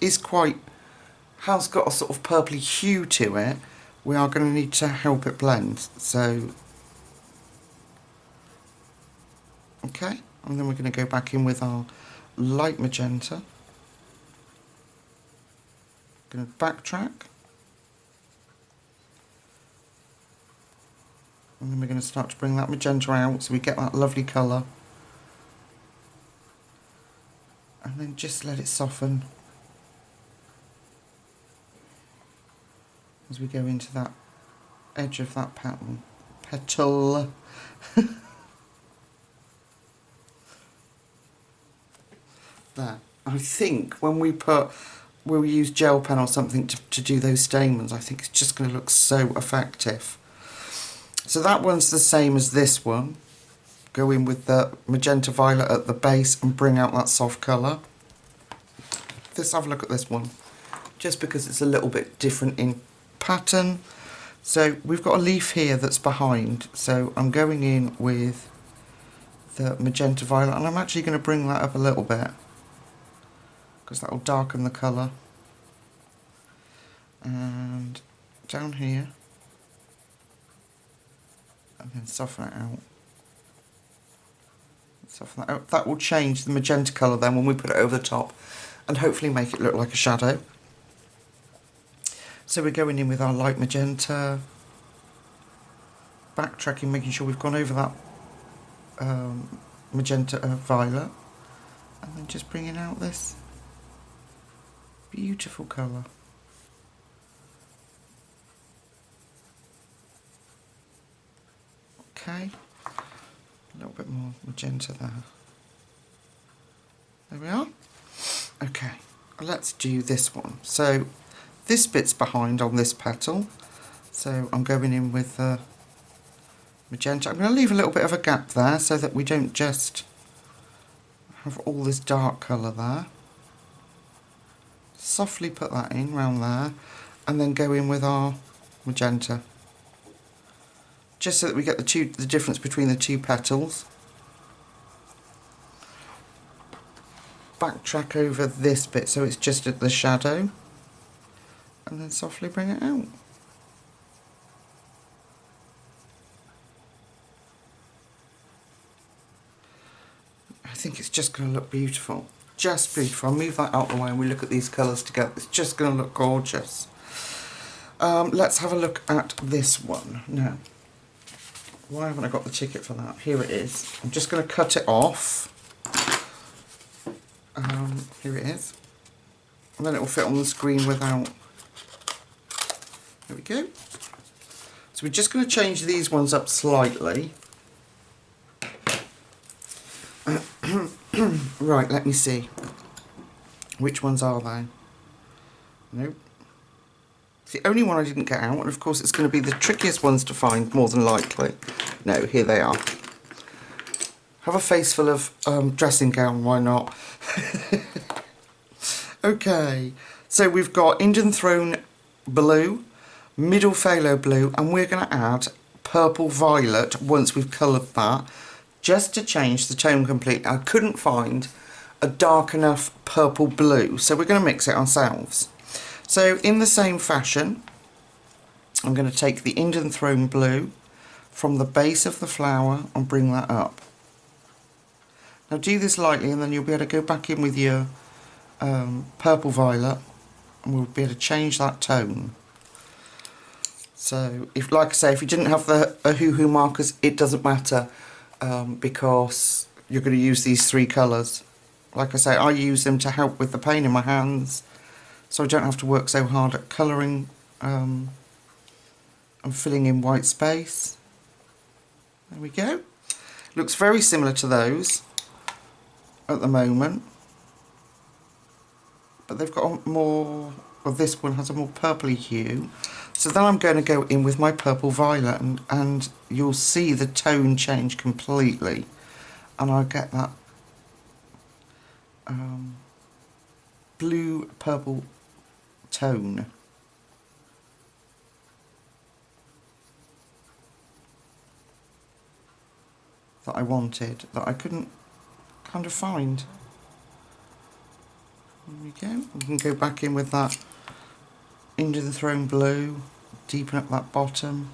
is quite, has got a sort of purpley hue to it, we are going to need to help it blend. So, okay, and then we're going to go back in with our light magenta. Going to backtrack. And then we're going to start to bring that magenta out so we get that lovely colour. And then just let it soften as we go into that edge of that petal. There. I think when we'll use gel pen or something to do those stamens, I think it's just going to look so effective. So that one's the same as this one. Go in with the magenta violet at the base and bring out that soft colour. Let's have a look at this one, just because it's a little bit different in pattern. So we've got a leaf here that's behind, so I'm going in with the magenta violet, and I'm actually going to bring that up a little bit because that will darken the colour. And down here, and then soften it out. Soften that out. That will change the magenta colour then when we put it over the top, and hopefully make it look like a shadow. So we're going in with our light magenta, backtracking, making sure we've gone over that magenta violet, and then just bringing out this beautiful colour. Okay, a little bit more magenta there. There we are. Okay, let's do this one. So this bit's behind on this petal, so I'm going in with the magenta. I'm going to leave a little bit of a gap there so that we don't just have all this dark colour there. Softly put that in round there, and then go in with our magenta. just so that we get the difference between the two petals. Backtrack over this bit so it's just at the shadow, and then softly bring it out. I think it's just going to look beautiful. Just beautiful. I'll move that out of the way and we look at these colours together. It's just going to look gorgeous. Let's have a look at this one now. Why haven't I got the ticket for that? Here it is. I'm just going to cut it off. Here it is. And then it will fit on the screen without... There we go. So we're just going to change these ones up slightly. Right, let me see. Which ones are they? Nope. It's the only one I didn't get out, and of course it's going to be the trickiest ones to find, more than likely. No, here they are. Have a face full of dressing gown, why not? Okay, so we've got Indian Throne Blue, Middle Phthalo Blue, and we're going to add Purple Violet once we've coloured that, just to change the tone completely. I couldn't find a dark enough purple blue, so we're going to mix it ourselves. So in the same fashion, I'm going to take the Indian Throne Blue from the base of the flower and bring that up. Now do this lightly and then you'll be able to go back in with your Purple Violet and we'll be able to change that tone. So, if, like I say, if you didn't have the Hoo markers, it doesn't matter because you're going to use these three colours. Like I say, I use them to help with the pain in my hands, so I don't have to work so hard at colouring and filling in white space. There we go. Looks very similar to those at the moment, but they've got a more, well, this one has a more purpley hue. So then I'm going to go in with my Purple Violet and you'll see the tone change completely, and I'll get that blue purple tone. That I wanted, that I couldn't kind of find. There we go. We can go back in with that Indian Throne Blue, deepen up that bottom.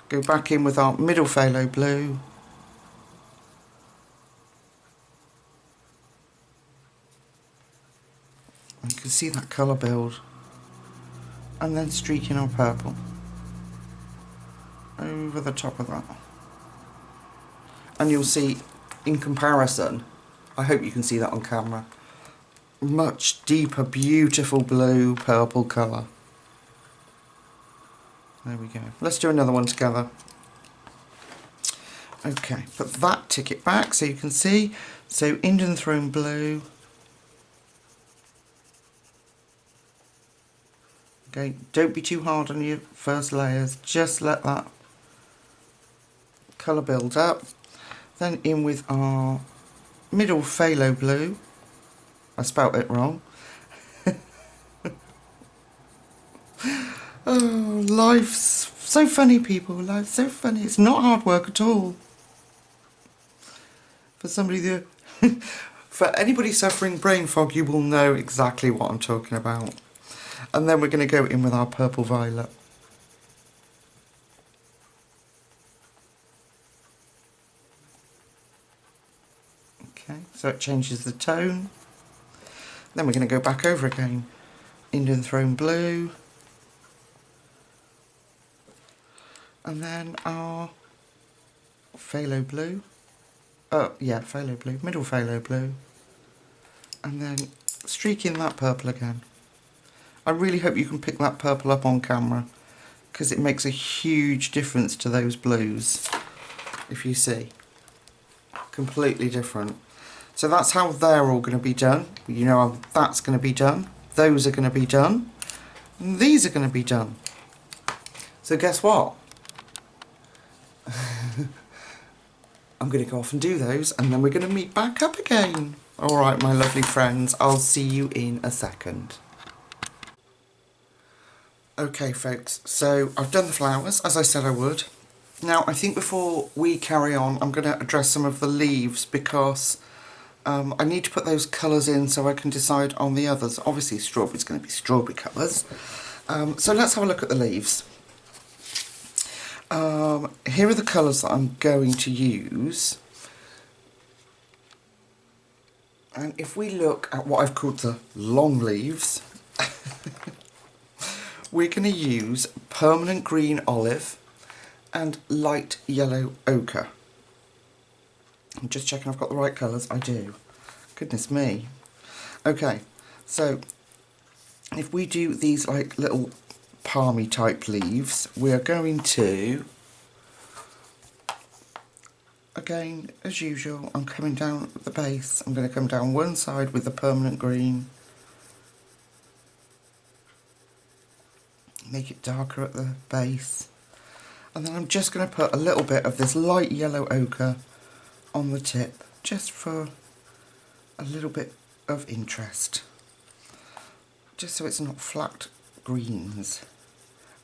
Go back in with our Middle Phthalo Blue. And you can see that colour build. And then streak in our purple over the top of that. And you'll see, in comparison, I hope you can see that on camera, much deeper, beautiful blue purple colour. There we go. Let's do another one together. Okay, put that ticket back so you can see. So Indian Throne Blue. Okay, don't be too hard on your first layers, just let that colour build up. Then in with our Middle Phthalo Blue. I spelt it wrong. Oh, life's so funny, people. Life's so funny. It's not hard work at all. For somebody that, for anybody suffering brain fog, you will know exactly what I'm talking about. And then we're going to go in with our Purple Violet. Okay, so it changes the tone. Then we're going to go back over again. Indian Throne Blue. And then our Phthalo Blue. Yeah, Phthalo Blue. Middle Phthalo Blue. And then streak in that purple again. I really hope you can pick that purple up on camera, because it makes a huge difference to those blues. If you see. Completely different. So that's how they're all going to be done. You know how that's going to be done. Those are going to be done. And these are going to be done. So guess what? I'm going to go off and do those, and then we're going to meet back up again. Alright, my lovely friends, I'll see you in a second. Okay folks, so I've done the flowers, as I said I would. Now, I think before we carry on, I'm going to address some of the leaves because I need to put those colours in so I can decide on the others. Obviously, strawberry's going to be strawberry colours. So let's have a look at the leaves. Here are the colours that I'm going to use. And if we look at what I've called the long leaves, we're going to use permanent green olive and light yellow ochre. I'm just checking I've got the right colours. I do. Goodness me. Okay, so if we do these like little palmy type leaves, we're going to, again, as usual, I'm coming down at the base. I'm going to come down one side with the permanent green, make it darker at the base, and then I'm just going to put a little bit of this light yellow ochre on the tip, just for a little bit of interest, just so it's not flat greens,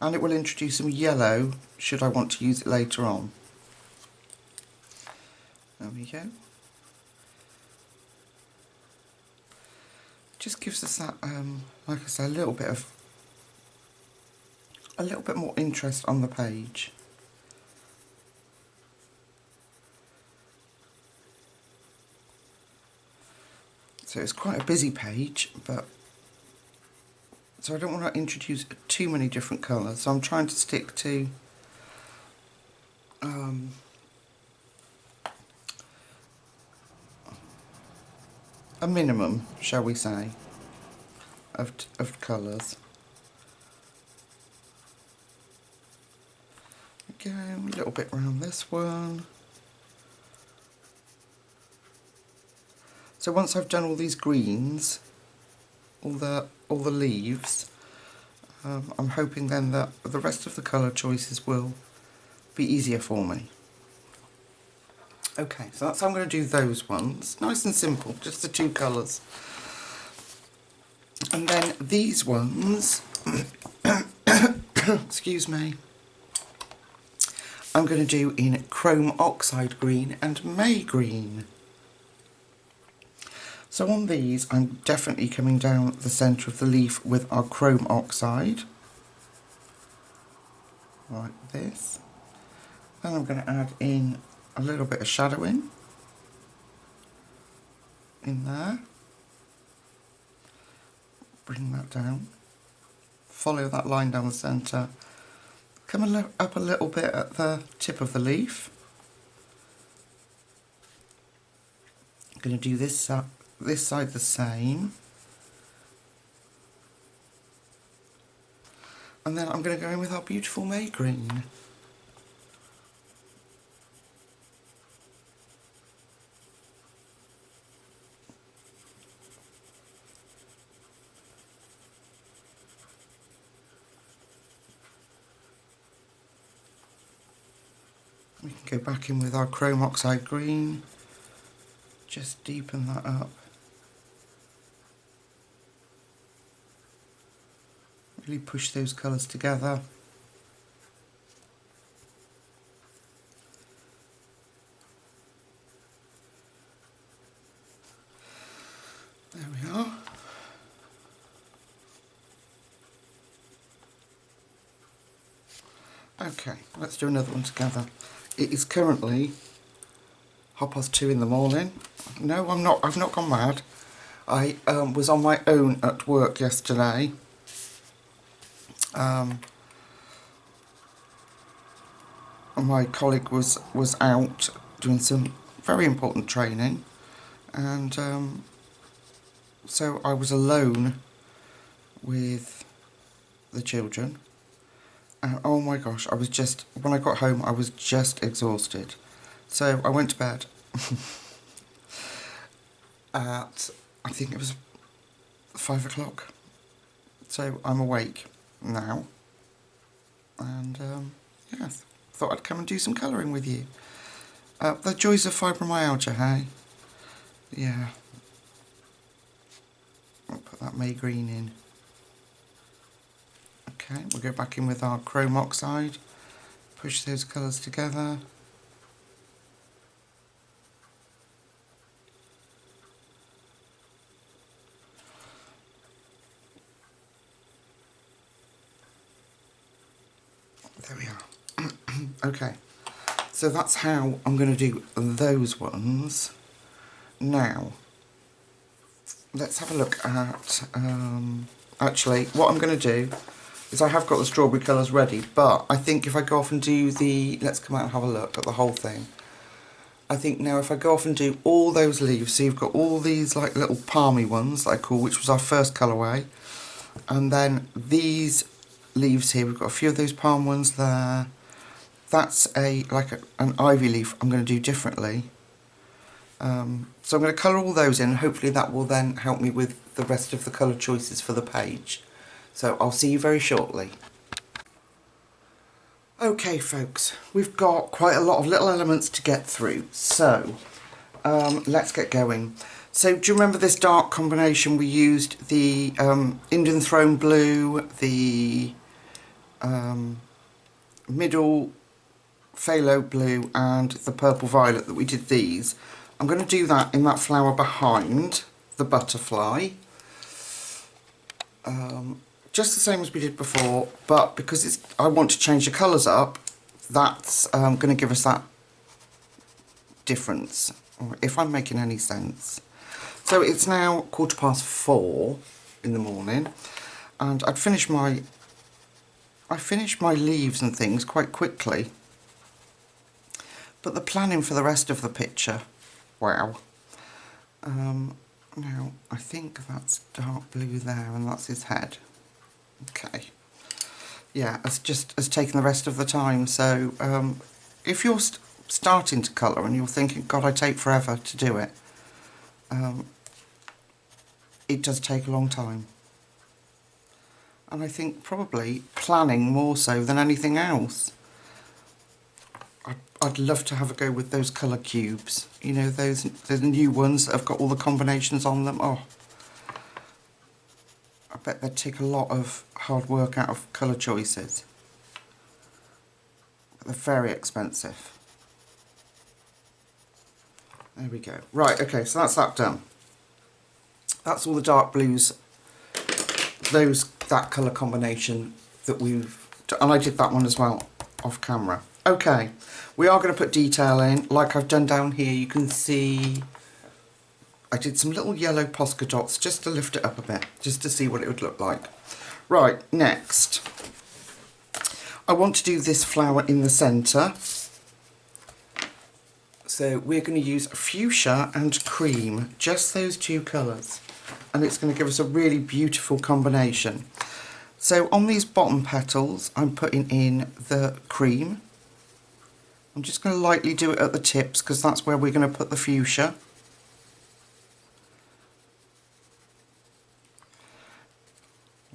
and it will introduce some yellow should I want to use it later on. There we go. Just gives us that, like I say, a little bit more interest on the page. So it's quite a busy page, but so I don't want to introduce too many different colours. So I'm trying to stick to a minimum, shall we say, of colours. Go a little bit around this one. So once I've done all these greens, all the leaves, I'm hoping then that the rest of the colour choices will be easier for me. Okay, so that's how I'm going to do those ones. Nice and simple, just the two colours. And then these ones, excuse me, I'm going to do in chrome oxide green and May green. So on these, I'm definitely coming down the centre of the leaf with our chrome oxide, like this. Then I'm going to add in a little bit of shadowing in there. Bring that down. Follow that line down the centre. Come up a little bit at the tip of the leaf. I'm going to do this side the same. And then I'm going to go in with our beautiful May green. We can go back in with our chrome oxide green, just deepen that up. Really push those colours together. There we are. Okay, let's do another one together. It is currently 2:30 in the morning. No, I'm not. I've not gone mad. I was on my own at work yesterday. My colleague was out doing some very important training, and so I was alone with the children. And oh my gosh, when I got home, I was just exhausted. So I went to bed at, I think it was 5 o'clock. So I'm awake now. And yes, thought I'd come and do some colouring with you. The joys of fibromyalgia, hey? Yeah. I'll put that May green in. Okay, we'll go back in with our chrome oxide, push those colours together. There we are. Okay, so that's how I'm going to do those ones. Now, let's have a look at, actually, what I'm going to do is I have got the strawberry colours ready, but I think if I go off and do the, let's come out and have a look at the whole thing. I think now if I go off and do all those leaves, so you've got all these like little palmy ones that I call, which was our first colourway, and then these leaves here, we've got a few of those palm ones there. That's an ivy leaf I'm going to do differently. So I'm going to colour all those in, and hopefully that will then help me with the rest of the colour choices for the page. So I'll see you very shortly. Okay folks, we've got quite a lot of little elements to get through, so let's get going. So do you remember this dark combination? We used the Indian Throne Blue, the middle phthalo blue and the purple violet that we did these. I'm going to do that in that flower behind the butterfly. Just the same as we did before, but because I want to change the colours up, that's going to give us that difference, if I'm making any sense. So it's now 4:15 in the morning, and I finished my leaves and things quite quickly. But the planning for the rest of the picture, wow. Now, I think that's dark blue there, and that's his head. Okay. Yeah, it's taken the rest of the time. So, if you're starting to colour and you're thinking, God, I take forever to do it, it does take a long time. And I think probably planning more so than anything else. I'd love to have a go with those colour cubes. You know, those new ones that have got all the combinations on them. Oh, I bet they'd take a lot of hard work out of colour choices. But they're very expensive. There we go. Right, okay, so that's that done. That's all the dark blues, that colour combination that we've done. And I did that one as well, off camera. Okay, we are going to put detail in, like I've done down here. You can see I did some little yellow Posca dots just to lift it up a bit, just to see what it would look like. Right, next, I want to do this flower in the centre. So we're going to use fuchsia and cream, just those two colours. And it's going to give us a really beautiful combination. So on these bottom petals, I'm putting in the cream. I'm just going to lightly do it at the tips because that's where we're going to put the fuchsia.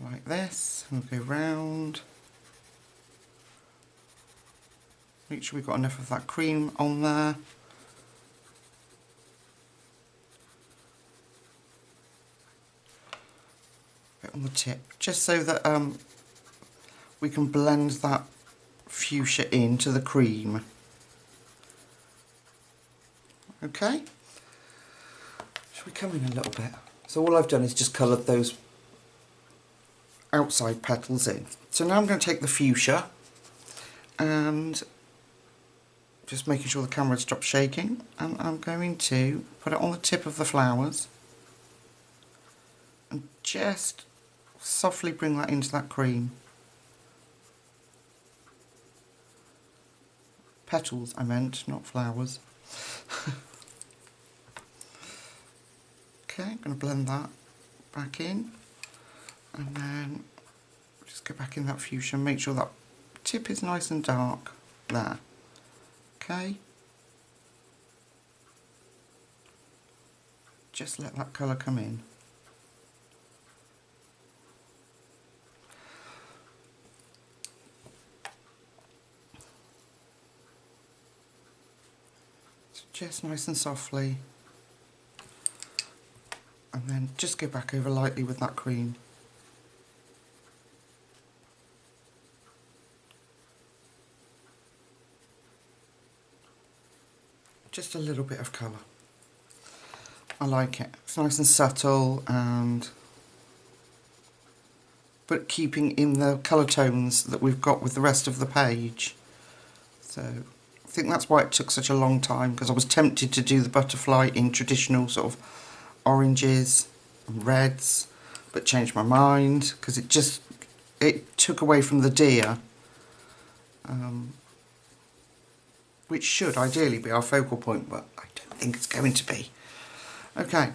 Like this, we'll go round. Make sure we've got enough of that cream on there. Bit on the tip, just so that we can blend that fuchsia into the cream. Okay, should we come in a little bit? So all I've done is just coloured those outside petals in. So now I'm going to take the fuchsia and just making sure the camera stops shaking, and I'm going to put it on the tip of the flowers and just softly bring that into that cream. Petals I meant, not flowers. Okay, I'm going to blend that back in, and then just go back in that fuchsia and make sure that tip is nice and dark there. Okay, just let that colour come in. Just nice and softly, and then just go back over lightly with that cream. just a little bit of colour. I like it. It's nice and subtle, and but keeping in the colour tones that we've got with the rest of the page. So I think that's why it took such a long time, because I was tempted to do the butterfly in traditional sort of oranges and reds, but changed my mind because it took away from the deer, which should ideally be our focal point, but I don't think it's going to be. Okay,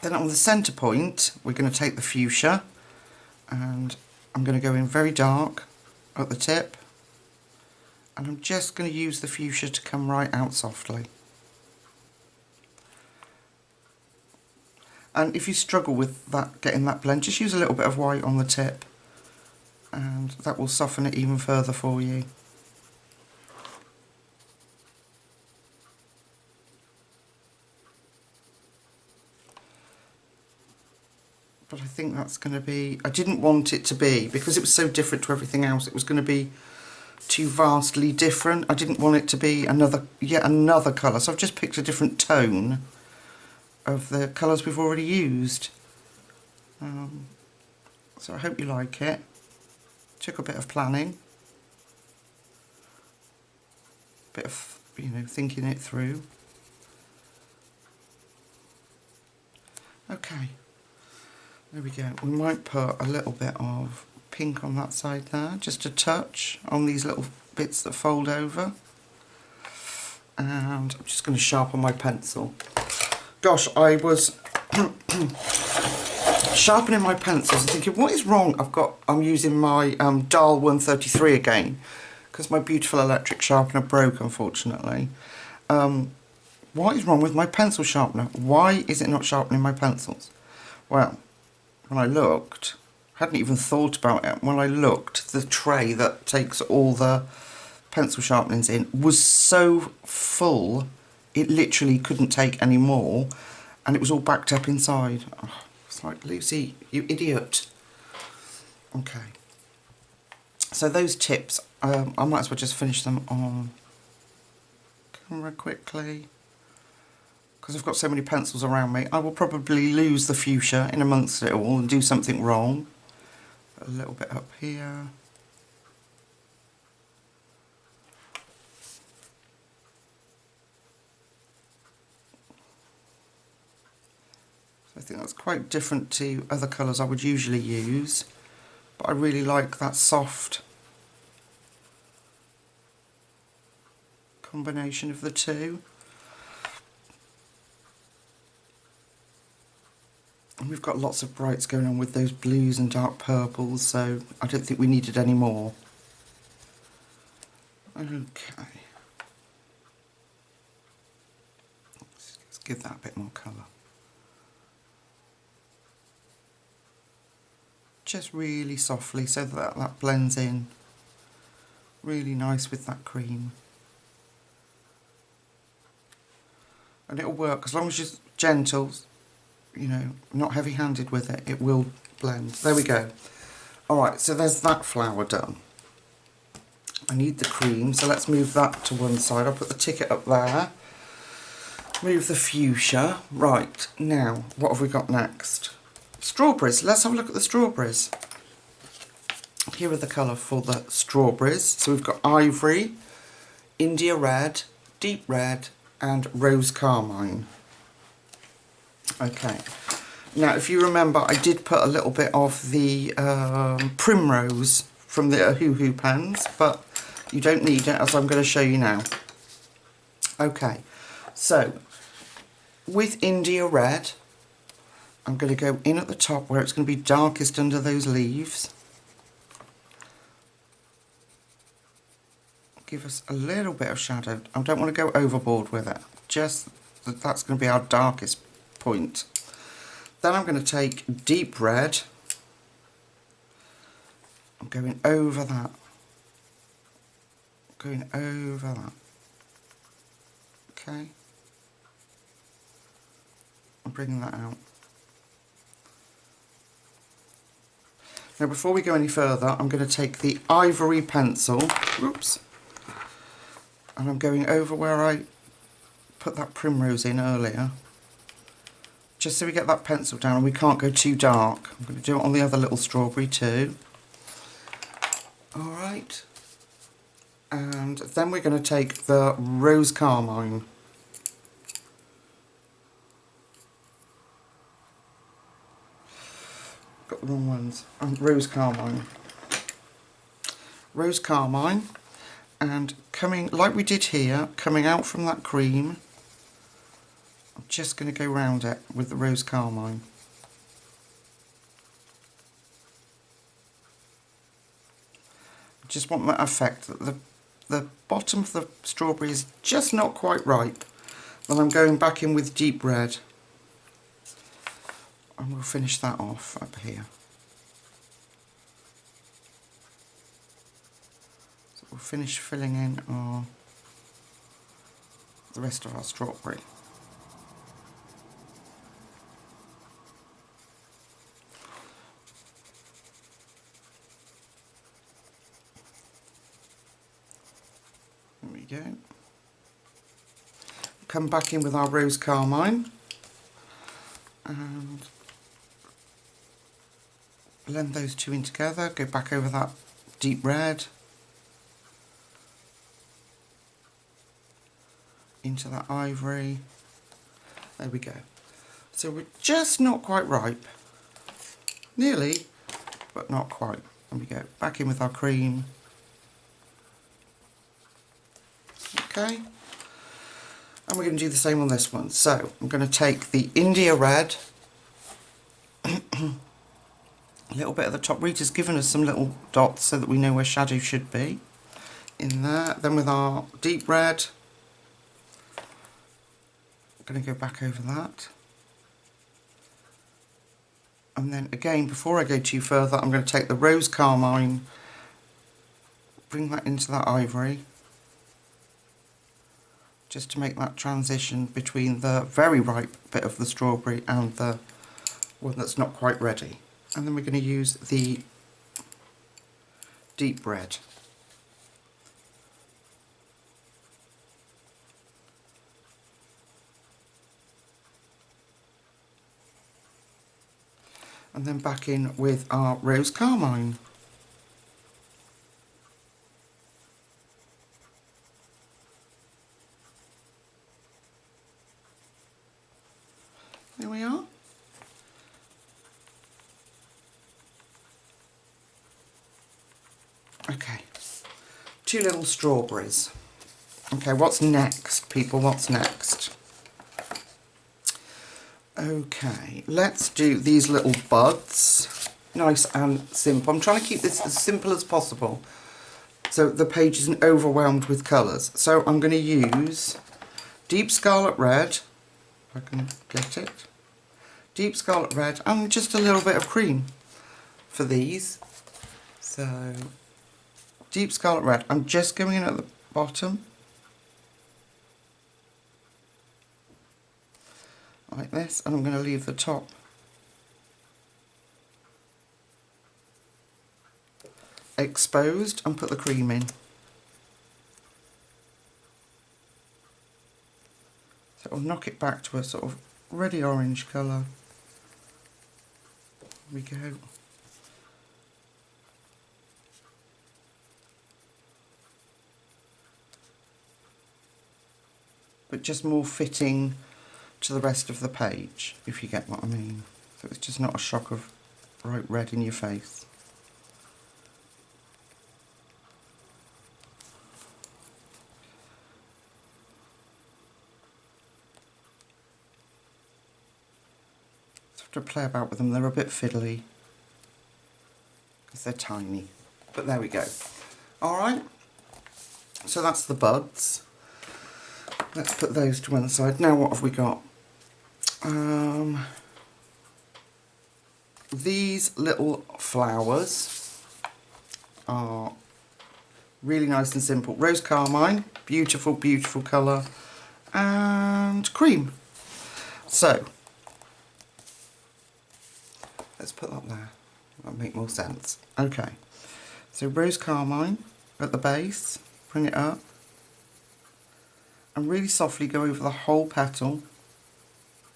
then on the centre point we're going to take the fuchsia, and I'm going to go in very dark at the tip, and I'm just going to use the fuchsia to come right out softly. And if you struggle with that, getting that blend, just use a little bit of white on the tip, and that will soften it even further for you. But I think that's going to be, I didn't want it to be, because it was so different to everything else, it was going to be too vastly different. I didn't want it to be yet another colour, so I've just picked a different tone of the colours we've already used. So I hope you like it. Took a bit of planning, a bit of, you know, thinking it through. Okay, there we go. We might put a little bit of pink on that side there, just a touch on these little bits that fold over. And I'm just going to sharpen my pencil. Gosh, I was sharpening my pencils and thinking, what is wrong? I'm using my Dial 133 again, because my beautiful electric sharpener broke, unfortunately. What is wrong with my pencil sharpener? Why is it not sharpening my pencils? Well, when I looked, I hadn't even thought about it. When I looked, the tray that takes all the pencil sharpenings in was so full, it literally couldn't take any more, and it was all backed up inside. Oh, it's like, Lucy, you idiot. Okay. So those tips, I might as well just finish them on camera quickly, because I've got so many pencils around me. I will probably lose the fuchsia in amongst it all and do something wrong. A little bit up here. I think that's quite different to other colours I would usually use, but I really like that soft combination of the two. And we've got lots of brights going on with those blues and dark purples, so I don't think we needed any more. Okay. Let's give that a bit more colour. Just really softly so that blends in really nice with that cream. And it'll work as long as you're gentle, you know, not heavy-handed with it, it will blend. There we go. Alright, so there's that flower done. I need the cream, so let's move that to one side. I'll put the ticket up there. Move the fuchsia. Right, now, what have we got next? Strawberries. Let's have a look at the strawberries. Here are the colour for the strawberries. So we've got ivory, India red, deep red, and rose carmine. Okay. Now, if you remember, I did put a little bit of the primrose from the Hoo Hoo pens, but you don't need it, as I'm going to show you now. Okay. So, with India red, I'm going to go in at the top where it's going to be darkest under those leaves. Give us a little bit of shadow. I don't want to go overboard with it. Just that's going to be our darkest point. Then I'm going to take deep red. I'm going over that. Going over that. Okay. I'm bringing that out. Now, before we go any further, I'm going to take the ivory pencil, oops, And I'm going over where I put that primrose in earlier, just so we get that pencil down and we can't go too dark. I'm going to do it on the other little strawberry too. Alright, and then we're going to take the rose carmine. Got the wrong ones. Rose carmine. Rose carmine, and coming, like we did here, coming out from that cream, I'm just going to go round it with the rose carmine. I just want that effect that the bottom of the strawberry is just not quite ripe. Then I'm going back in with deep red. And we'll finish that off up here. So we'll finish filling in the rest of our strawberry. There we go. Come back in with our rose carmine and blend those two in together. Go back over that deep red into that ivory. There we go. So we're just not quite ripe. Nearly, but not quite. There we go. Back in with our cream. Okay. And we're going to do the same on this one. So I'm going to take the India red, a little bit at the top. Rita's given us some little dots so that we know where shadow should be. In there. Then with our deep red, I'm going to go back over that. And then again, before I go too further, I'm going to take the rose carmine, bring that into that ivory, just to make that transition between the very ripe bit of the strawberry and the one that's not quite ready. And then we're going to use the deep red. And then back in with our rose carmine. There we are. Okay, 2 little strawberries. Okay, what's next, people? What's next? Okay, let's do these little buds. Nice and simple. I'm trying to keep this as simple as possible so the page isn't overwhelmed with colours. So I'm going to use deep scarlet red, if I can get it. Deep scarlet red and just a little bit of cream for these. So deep scarlet red. I'm just going in at the bottom. Like this, and I'm going to leave the top exposed and put the cream in. So it'll knock it back to a sort of reddy orange colour. There we go. But just more fitting to the rest of the page, if you get what I mean. So it's just not a shock of bright red in your face. Just have to play about with them. They're a bit fiddly because they're tiny. But there we go. Alright, so that's the buds. Let's put those to one side. Now what have we got? These little flowers are really nice and simple. Rose carmine, beautiful, beautiful colour, and cream. So, let's put that there. That'll make more sense. Okay, so rose carmine at the base, bring it up. and really softly go over the whole petal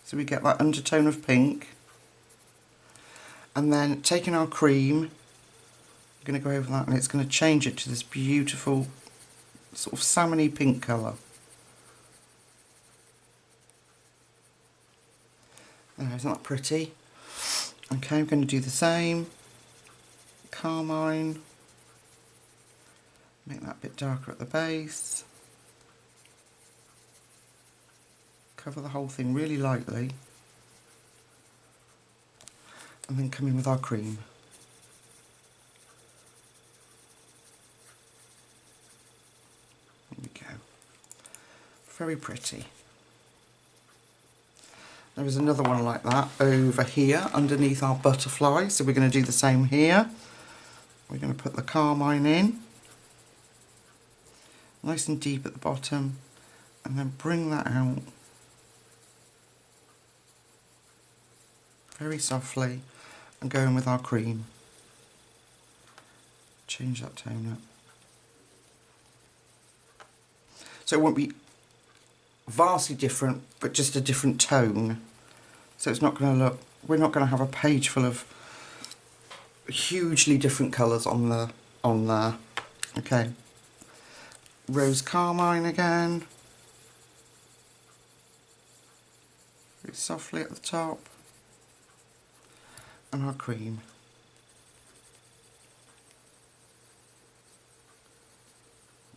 so we get that undertone of pink. And then taking our cream, I'm going to go over that, and it's going to change it to this beautiful sort of salmony pink colour. There, isn't that pretty? Okay, I'm going to do the same. Carmine. Make that a bit darker at the base. Cover the whole thing really lightly. And then come in with our cream. There we go. Very pretty. There is another one like that over here underneath our butterfly, so we're going to do the same here. We're going to put the carmine in, nice and deep at the bottom, and then bring that out very softly and go in with our cream. Change that tone up. So it won't be vastly different, but just a different tone. So it's not going to look, we're not going to have a page full of hugely different colours on there. Okay. Rose carmine again. Very softly at the top. And our cream.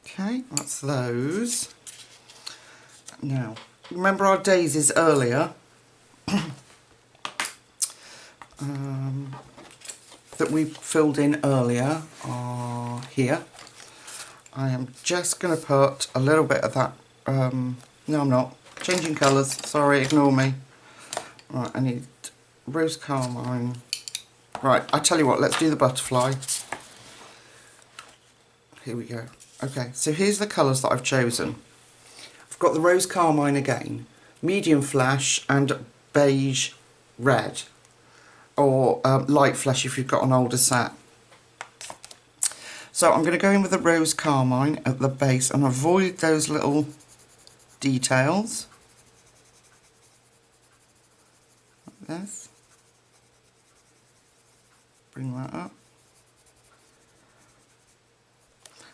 Okay, that's those. Now, remember our daisies earlier? That we filled in earlier are here. I am just going to put a little bit of that, no I'm not, changing colours, sorry, ignore me. Right, I need rose carmine. Right, I tell you what, let's do the butterfly. Here we go. Okay, so here's the colours that I've chosen. I've got the rose carmine again, medium flash and beige red, or light flash if you've got an older set. So I'm going to go in with the rose carmine at the base and avoid those little details. Like this. Bring that up.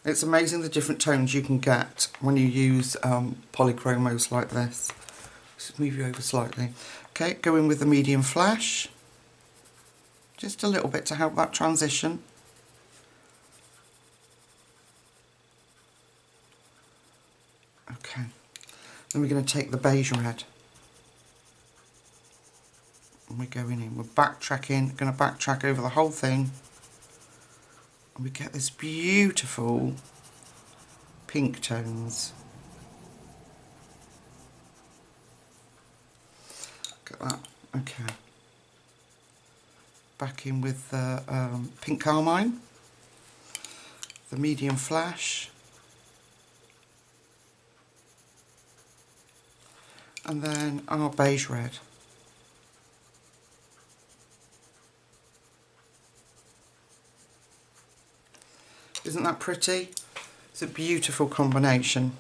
It's amazing the different tones you can get when you use polychromos like this. Just move you over slightly. Okay, go in with the medium flash. Just a little bit to help that transition. Okay, then we're going to take the beige red. And we're going in, we're backtracking, going to backtrack over the whole thing. And we get this beautiful pink tones. Look at that, okay. Back in with the pink carmine, the medium flash, and then our beige red. Isn't that pretty? It's a beautiful combination.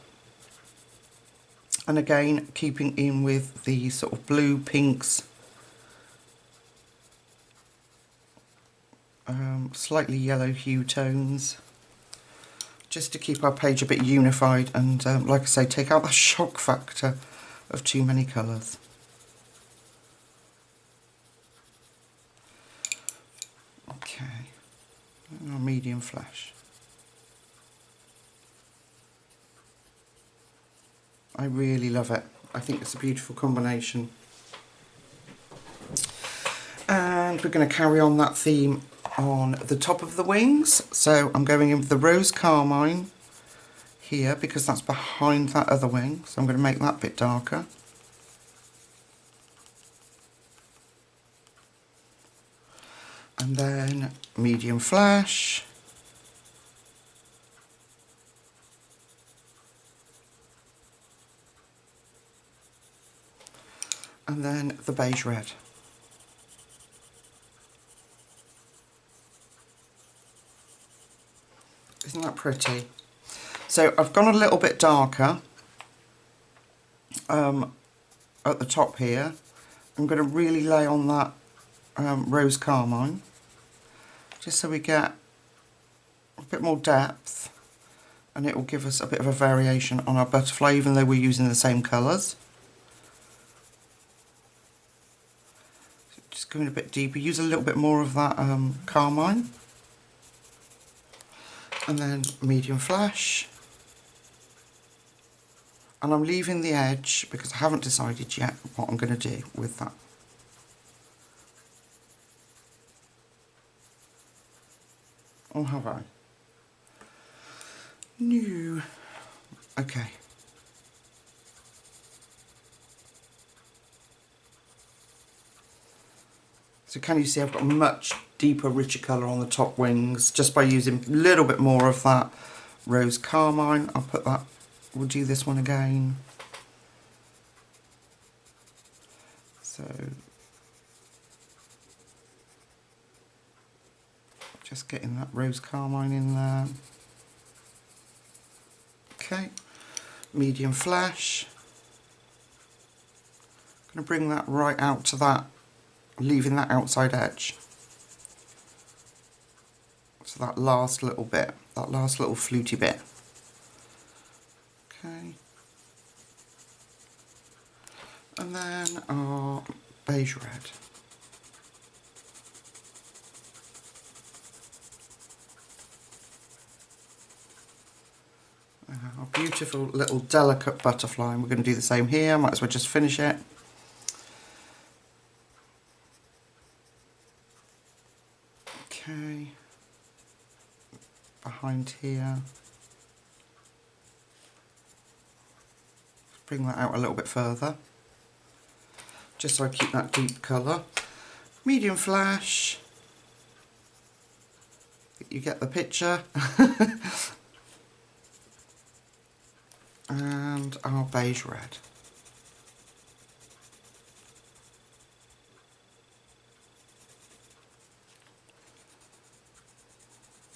And again, keeping in with the sort of blue, pinks, slightly yellow hue tones, just to keep our page a bit unified and, like I say, take out the shock factor of too many colours. Okay, and our medium flash. I really love it. I think it's a beautiful combination. And we're going to carry on that theme on the top of the wings. So I'm going in with the rose carmine here because that's behind that other wing. So I'm going to make that bit darker. And then medium flash. And then the beige red. Isn't that pretty? So I've gone a little bit darker at the top here, I'm going to really lay on that rose carmine, just so we get a bit more depth, and it will give us a bit of a variation on our butterfly, even though we're using the same colours. So just going a bit deeper, use a little bit more of that carmine, and then medium flash. And I'm leaving the edge because I haven't decided yet what I'm going to do with that. Or have I? No. Okay. So can you see I've got a much deeper, richer colour on the top wings just by using a little bit more of that rose carmine. I'll put that, we'll do this one again. So just getting that rose carmine in there. Okay, medium flash. I'm going to bring that right out to that, leaving that outside edge. So that last little bit, that last little fluty bit. Okay. And then our beige red. Our beautiful little delicate butterfly, and we're going to do the same here. Might as well just finish it. Okay, behind here. Bring that out a little bit further, just so I keep that deep colour. Medium flash. You get the picture. And our beige red.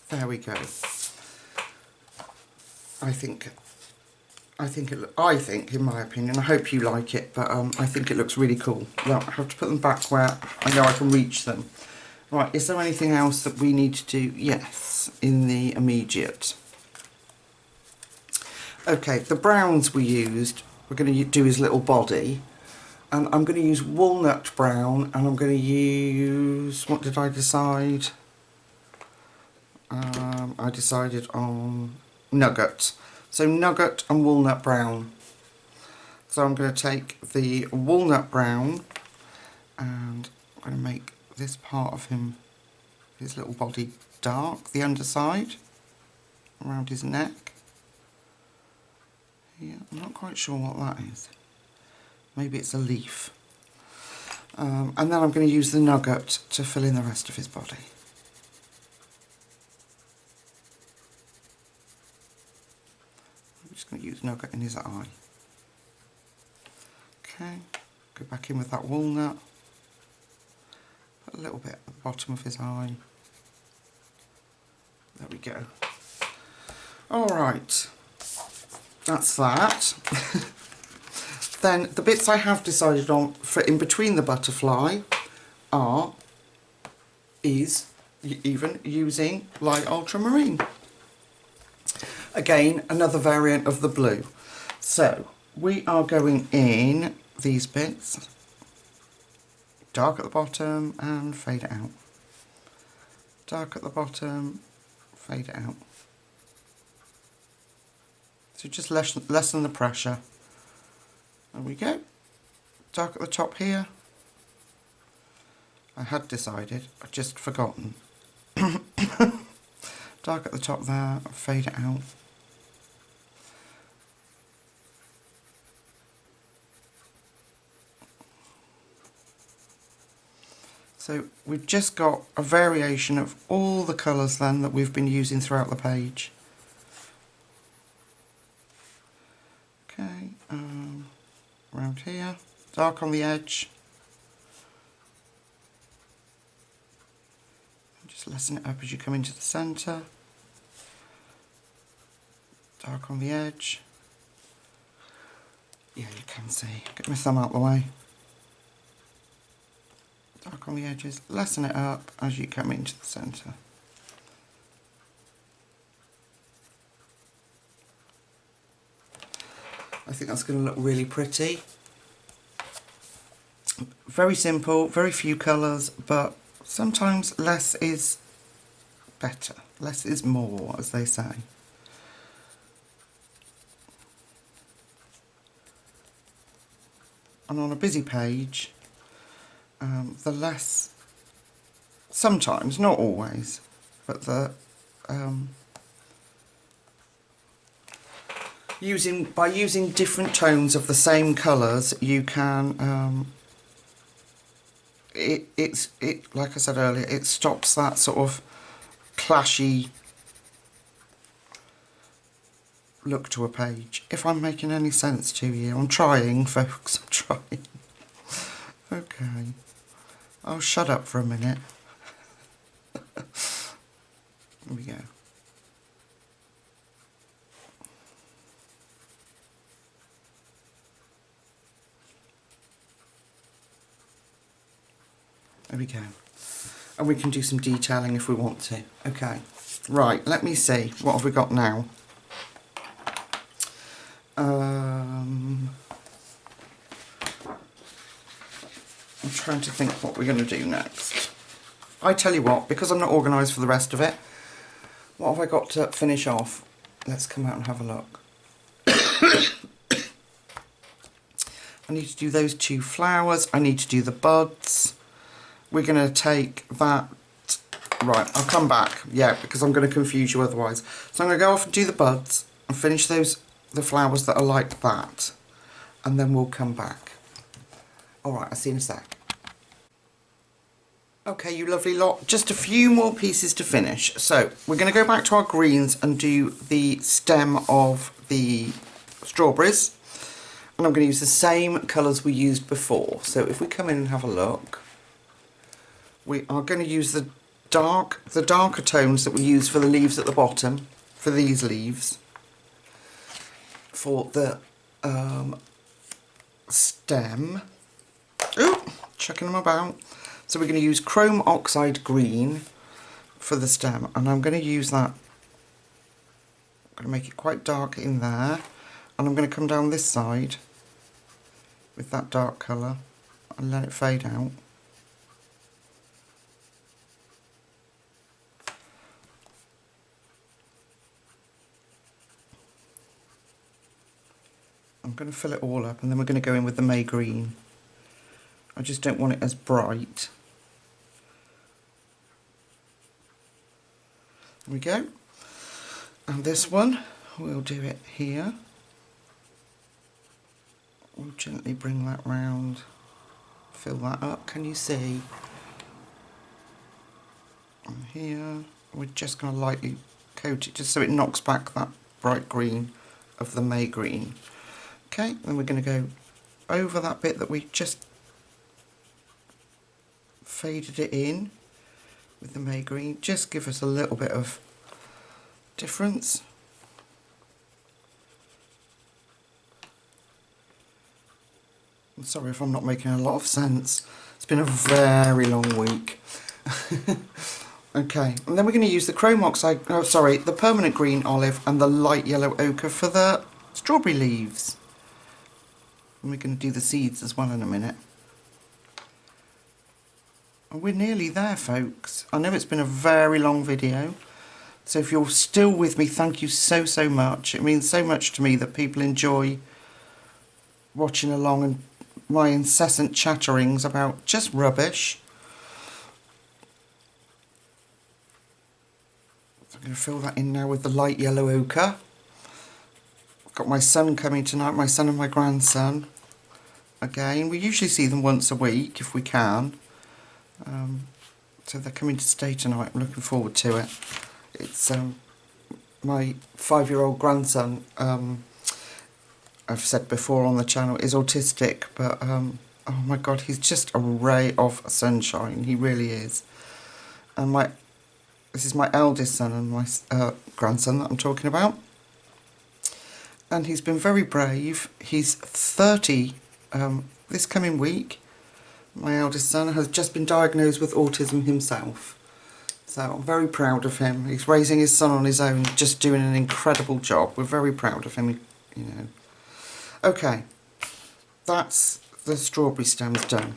There we go. I think in my opinion, I hope you like it, but I think it looks really cool. Well, I have to put them back where I know I can reach them. Right, is there anything else that we need to do? Yes, in the immediate. Okay, the browns we used, we're going to do his little body, and I'm going to use walnut brown, and I'm going to use, what did I decide? I decided on nugget. So nugget and walnut brown. So I'm going to take the walnut brown, and I'm going to make this part of him, his little body, dark, the underside, around his neck. Yeah, I'm not quite sure what that is. Maybe it's a leaf. And then I'm going to use the nugget to fill in the rest of his body. I'm just going to use nugget in his eye. Okay, go back in with that walnut. Put a little bit at the bottom of his eye. There we go. Alright, that's that. Then the bits I have decided on for in between the butterfly is even using light ultramarine. Again, another variant of the blue. So we are going in these bits, dark at the bottom and fade it out. Dark at the bottom, fade it out. So just lessen the pressure. There we go. Dark at the top here. I had decided, I'd just forgotten. Dark at the top there, fade it out. So we've just got a variation of all the colours then that we've been using throughout the page. Okay, around here, dark on the edge. Just lessen it up as you come into the centre. Dark on the edge. Yeah, you can see. Get my thumb out the way. Dark on the edges. Lessen it up as you come into the centre. I think that's going to look really pretty. Very simple, very few colours, but sometimes less is better. Less is more, as they say. And on a busy page, the less, sometimes, not always, but the by using different tones of the same colours, you can like I said earlier, it stops that sort of clashy look to a page. If I'm making any sense to you, I'm trying, folks, I'm trying. Okay, I'll shut up for a minute. There we go. There we go. And we can do some detailing if we want to. Okay, right, let me see. What have we got now? I'm trying to think what we're going to do next. I tell you what, because I'm not organised for the rest of it, what have I got to finish off? Let's come out and have a look. I need to do those 2 flowers. I need to do the buds. We're going to take that... Right, I'll come back. Yeah, because I'm going to confuse you otherwise. So I'm going to go off and do the buds and finish the flowers that are like that. And then we'll come back. Alright, I'll see you in a sec. Okay, you lovely lot. Just a few more pieces to finish. So, we're going to go back to our greens and do the stem of the strawberries. And I'm going to use the same colours we used before. So if we come in and have a look, we are going to use the darker tones that we use for the leaves at the bottom, for these leaves, for the stem. Ooh, chucking them about. So we're going to use chrome oxide green for the stem, and I'm going to use that. I'm going to make it quite dark in there, and I'm going to come down this side with that dark colour and let it fade out. I'm going to fill it all up, and then we're going to go in with the May green. I just don't want it as bright. There we go. And this one, we'll do it here. We'll gently bring that round, fill that up, can you see? And here, we're just going to lightly coat it, just so it knocks back that bright green of the May green. Okay, then we're going to go over that bit that we just faded it in with the May green, just give us a little bit of difference. I'm sorry if I'm not making a lot of sense. It's been a very long week. Okay, and then we're going to use the chrome oxide, the permanent green olive and the light yellow ochre for the strawberry leaves. And we're going to do the seeds as well in a minute. And we're nearly there, folks. I know it's been a very long video, so if you're still with me, thank you so, so much. It means so much to me that people enjoy watching along and my incessant chatterings about just rubbish. So I'm going to fill that in now with the light yellow ochre. I've got my son coming tonight, my son and my grandson. Again, we usually see them once a week if we can. So they're coming to stay tonight. I'm looking forward to it. It's my 5-year-old grandson, I've said before on the channel, is autistic, but oh my god, he's just a ray of sunshine. He really is. And this is my eldest son and my grandson that I'm talking about. and he's been very brave. He's 30 this coming week. My eldest son has just been diagnosed with autism himself. So I'm very proud of him. He's raising his son on his own, just doing an incredible job. We're very proud of him, you know. Okay, that's the strawberry stems done.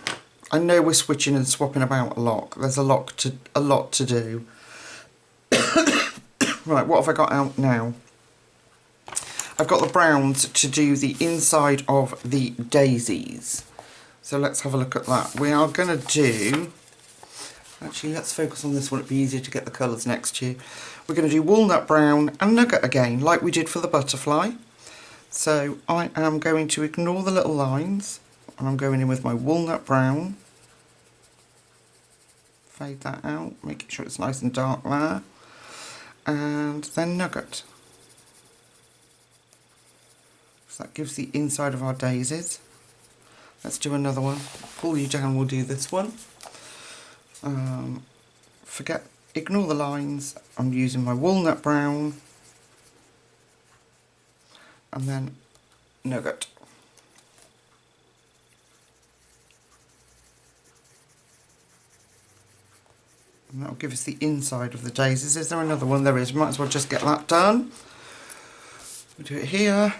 I know we're switching and swapping about a lot. There's a lot to do. Right, what have I got out now? I've got the browns to do the inside of the daisies. So let's have a look at that. We are going to do... Actually, let's focus on this one. It'd be easier to get the colours next year. We're going to do walnut brown and nugget again, like we did for the butterfly. So I am going to ignore the little lines, and I'm going in with my walnut brown. Fade that out, making sure it's nice and dark there. And then nugget. So that gives the inside of our daisies. Let's do another one. Pull you down, we'll do this one. Ignore the lines. I'm using my walnut brown and then nugget. And that'll give us the inside of the daisies. Is there another one? There is. Might as well just get that done. We'll do it here.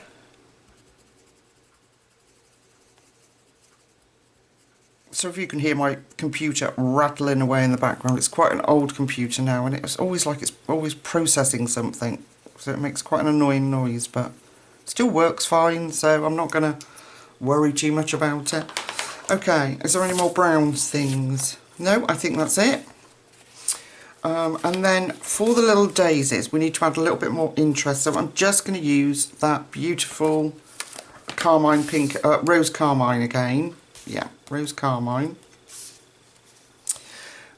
So if you can hear my computer rattling away in the background, it's quite an old computer now, and it's always like it's always processing something, so it makes quite an annoying noise, but it still works fine, so I'm not going to worry too much about it. Okay, is there any more browns things? No, I think that's it. And then for the little daisies, we need to add a little bit more interest, so I'm just going to use that beautiful carmine pink, rose carmine again. Yeah, rose carmine.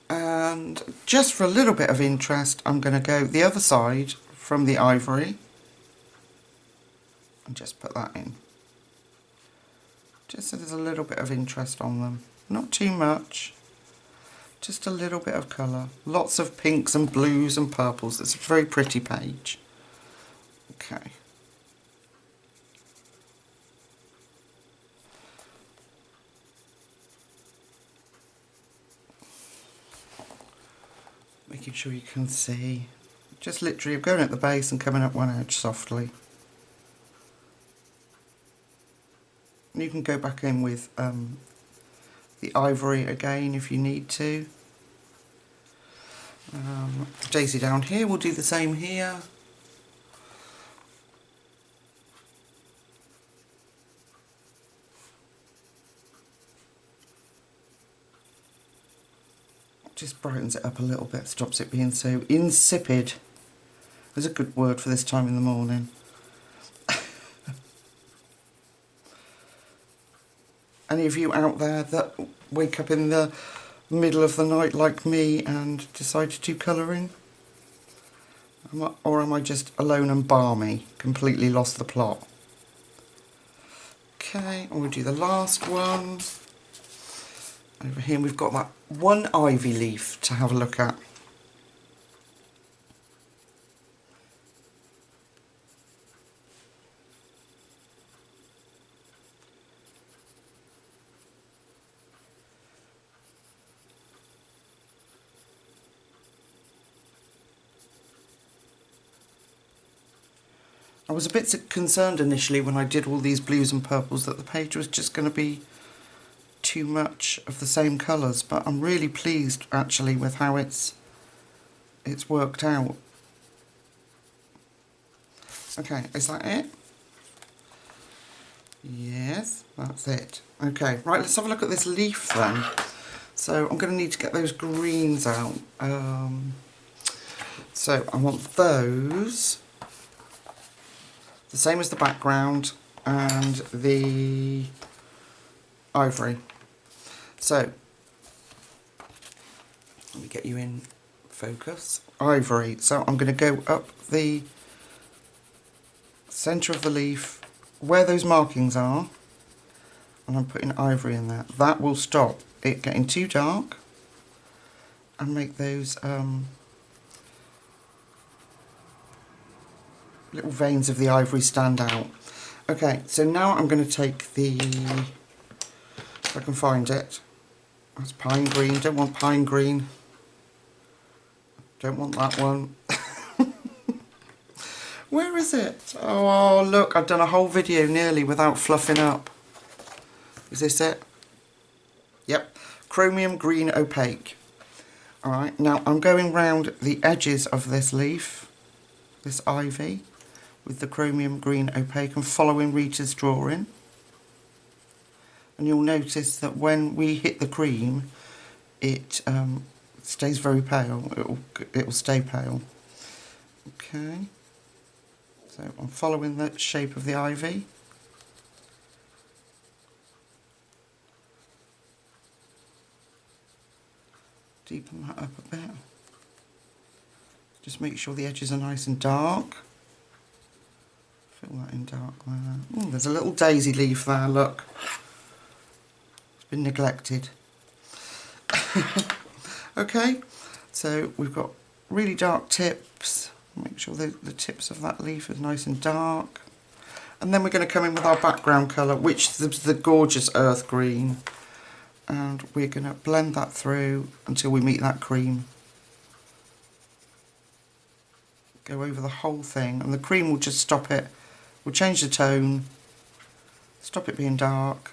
And just for a little bit of interest, I'm going to go the other side from the ivory and just put that in. Just so there's a little bit of interest on them. Not too much, just a little bit of colour. Lots of pinks and blues and purples. It's a very pretty page. Okay. Making sure you can see. Just literally going at the base and coming up one edge softly. And you can go back in with the ivory again if you need to. Daisy down here, we'll do the same here. Just brightens it up a little bit, stops it being so insipid. There's a good word for this time in the morning. Any of you out there that wake up in the middle of the night like me and decide to do colouring? Or am I just alone and balmy, completely lost the plot? Okay, and we'll do the last one. Over here we've got that one ivy leaf to have a look at. I was a bit concerned initially when I did all these blues and purples that the page was just going to be too much of the same colours, but I'm really pleased actually with how it's worked out. Okay, is that it? Yes, that's it. Okay, right, let's have a look at this leaf then. So I'm going to need to get those greens out. So I want those the same as the background and the ivory. So let me get you in focus. Ivory. So I'm going to go up the centre of the leaf where those markings are, and I'm putting ivory in there. That will stop it getting too dark and make those little veins of the ivory stand out. Okay, so now I'm going to take the, if I can find it, that's pine green, don't want pine green, don't want that one. Where is it? Oh look, I've done a whole video nearly without fluffing up. Is this it? Yep, chromium green opaque. Alright, now I'm going round the edges of this leaf, this ivy, with the chromium green opaque and following Rita's drawing. And you'll notice that when we hit the cream, it stays very pale. It'll stay pale. Okay. So I'm following the shape of the ivy. Deepen that up a bit. Just make sure the edges are nice and dark. Fill that in dark there. Ooh, there's a little daisy leaf there, look. It's been neglected. Okay, so we've got really dark tips. Make sure the tips of that leaf is nice and dark. And then we're going to come in with our background colour, which is the gorgeous earth green. And we're going to blend that through until we meet that cream. Go over the whole thing, and the cream will just stop it. We'll change the tone, stop it being dark.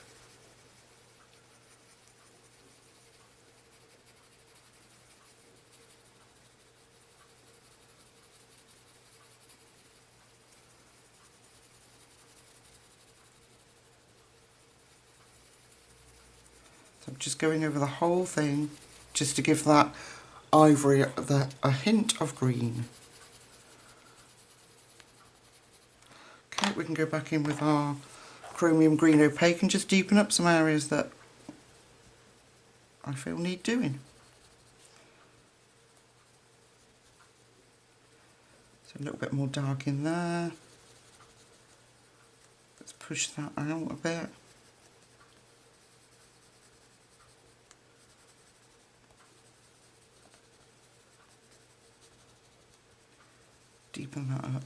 So I'm just going over the whole thing, just to give that ivory a hint of green. Okay, we can go back in with our chromium green opaque and just deepen up some areas that I feel need doing. So a little bit more dark in there. Let's push that out a bit. Deepen that up.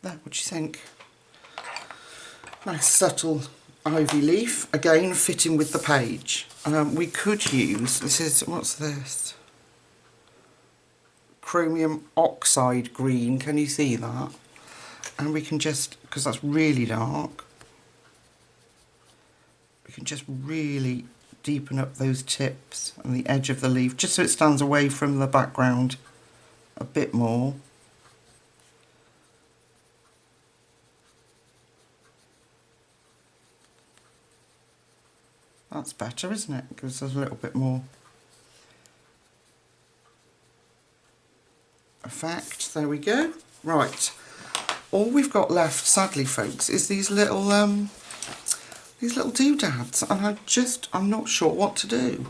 There, what do you think? Nice subtle ivy leaf, again fitting with the page. We could use, this is, what's this? Chromium oxide green, can you see that? And we can just, because that's really dark, we can just really deepen up those tips and the edge of the leaf, just so it stands away from the background a bit more. That's better, isn't it? It gives us a little bit more effect. There we go. Right. All we've got left, sadly, folks, is these little doodads, and I'm not sure what to do.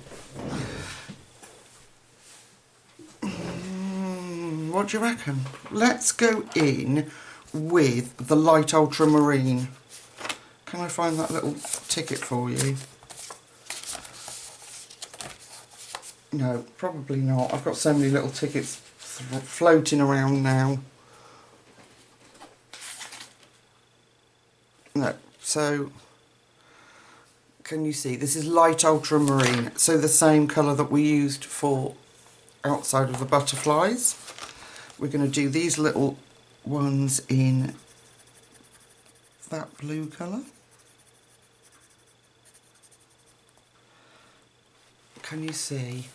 What do you reckon? Let's go in with the light ultramarine. Can I find that little ticket for you? No, probably not. I've got so many little tickets floating around now. No, so can you see? This is light ultramarine, so the same colour that we used for outside of the butterflies. We're going to do these little ones in that blue colour. Can you see?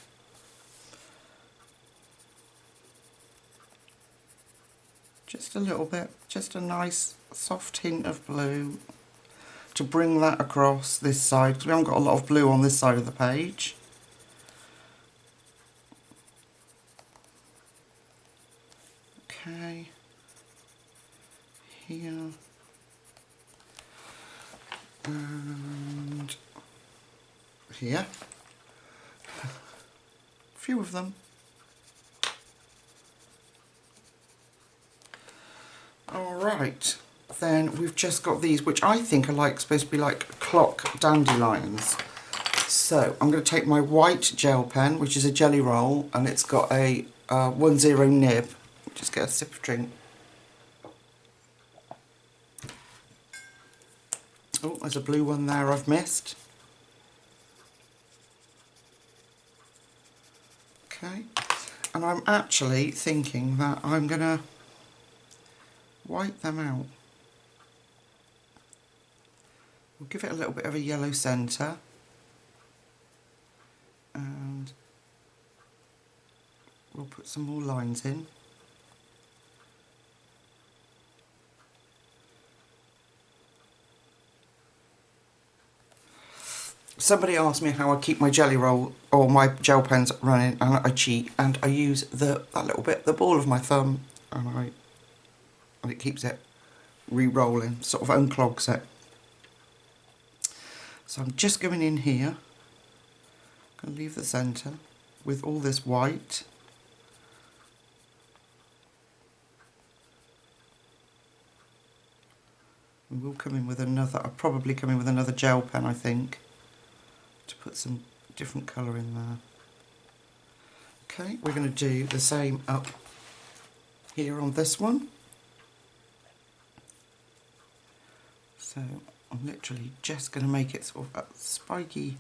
Just a little bit, just a nice soft hint of blue to bring that across this side, because we haven't got a lot of blue on this side of the page. Okay, here, and here, a few of them. Alright, then we've just got these, which I think are supposed to be like clock dandelions. So I'm going to take my white gel pen, which is a jelly roll, and it's got a 10 nib. Just get a sip of drink. Oh, there's a blue one there I've missed. Okay, and I'm actually thinking that I'm going to white them out. We'll give it a little bit of a yellow centre, and we'll put some more lines in. Somebody asked me how I keep my jelly roll or my gel pens running, and I cheat and I use that little bit, the ball of my thumb, and it keeps it re-rolling, sort of unclogs it. So I'm just going in here, going to leave the centre with all this white. We will come in with another, I'll probably come in with another gel pen, I think, to put some different colour in there. Okay, we're going to do the same up here on this one. So I'm literally just going to make it sort of a spiky,